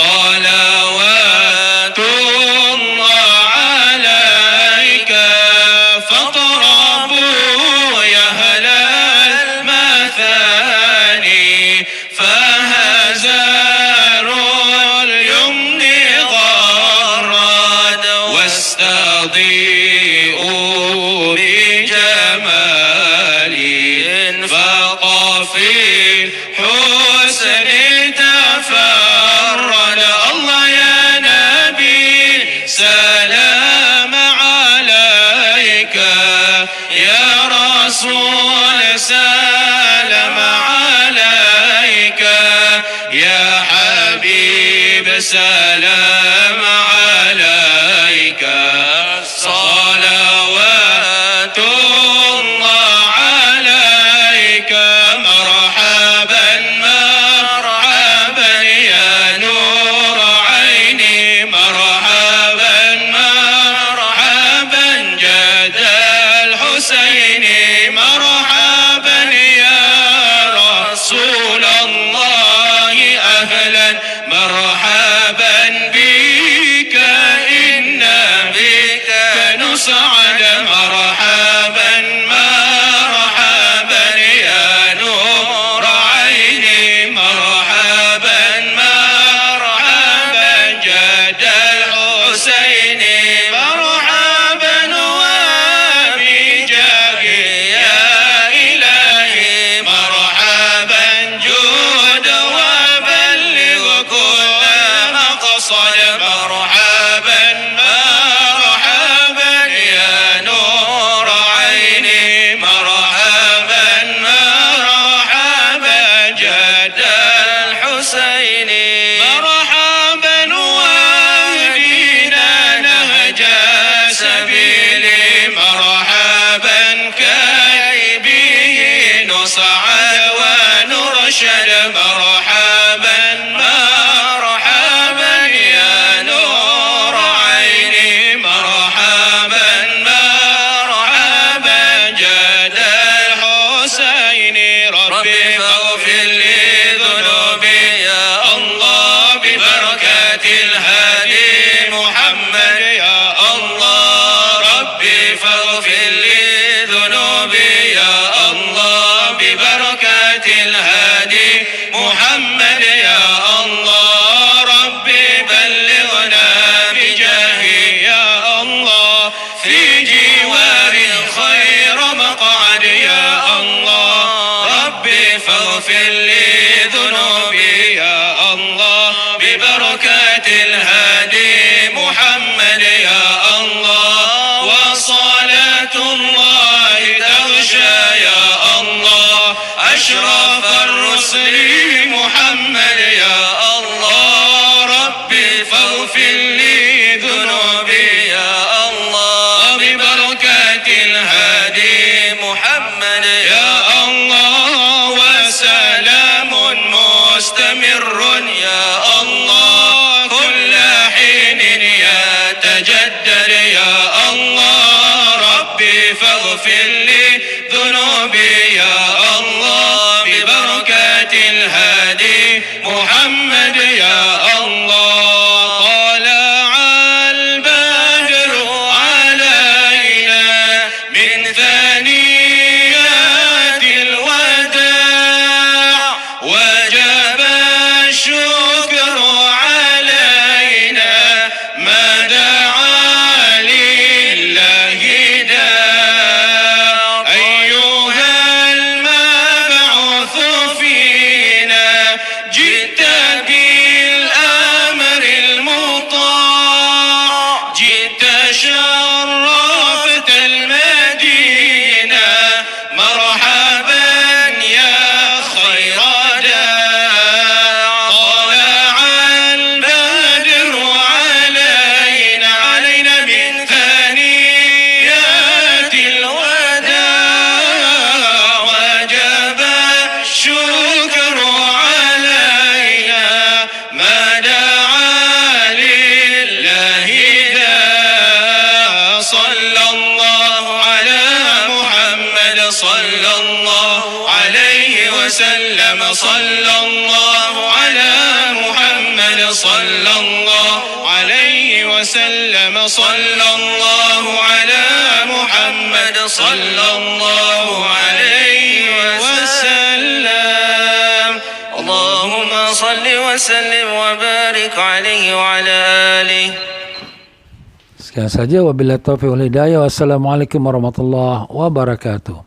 صلوات الله عليك فاطربوا يا أهل المثاني فهزار اليمن غرد واستضيئوا بجمال فقفي الحسن تفرد الله يا نبي سلام عليك يا رسول سلام عليك يا حبيب سلام عليك صلوات الله عليك مرحبا مرحبا يا نور عيني مرحبا مرحبا جد الحسين مرحبا يا رسول الله أهلا مرحبا بك إن بك نسعد مرحبا مرحبا يا نور عيني مرحبا مرحبا جد الحسين مرحبا وبجاهه يا إلهي مرحبا جود وبلغ كل مقصد مرحبا مرحبا يا نور عيني مرحبا مرحبا جد الحسين مرحبا واهدنا نهج سبيل مرحبا كي به نصعد ونرشد مرحبا مرحبا يا نور عيني مرحبا مرحبا جد الحسين ربي فاغفر لي ذنوبي يا الله ببركة الهادي محمد يا الله ربي فاغفر لي ذنوبي يا الله ببركة الهادي محمد يا الله ربي بلغنا بجاهه يا الله في جوار خير مقعد يا الله ربي فاغفر لي ذنوبي يا الله ببركة الهادي محمد يا الله وصلاة الله تغشى يا الله أشرف الرسل محمد يا الله ربي فاغفر لي ذنوبي يا الله ببركة الهادي محمد يا الله وسلام مستمر يا الله كل حين يتجدد يا الله ربي فاغفر لي ذنوبي يا الله ببركة الهادي محمد يا الله طلع البدر علينا من ثنيات الوداع وجب الشكر علينا ما دعا لله داع صلى الله عليه وسلم صلى الله على محمد صلى الله عليه وسلم اللهم صل وسلم وبارك عليه وعلى آله. Sekian saja, wabillahi taufiq wal hidayah. Wassalamualaikum warahmatullahi wabarakatuh.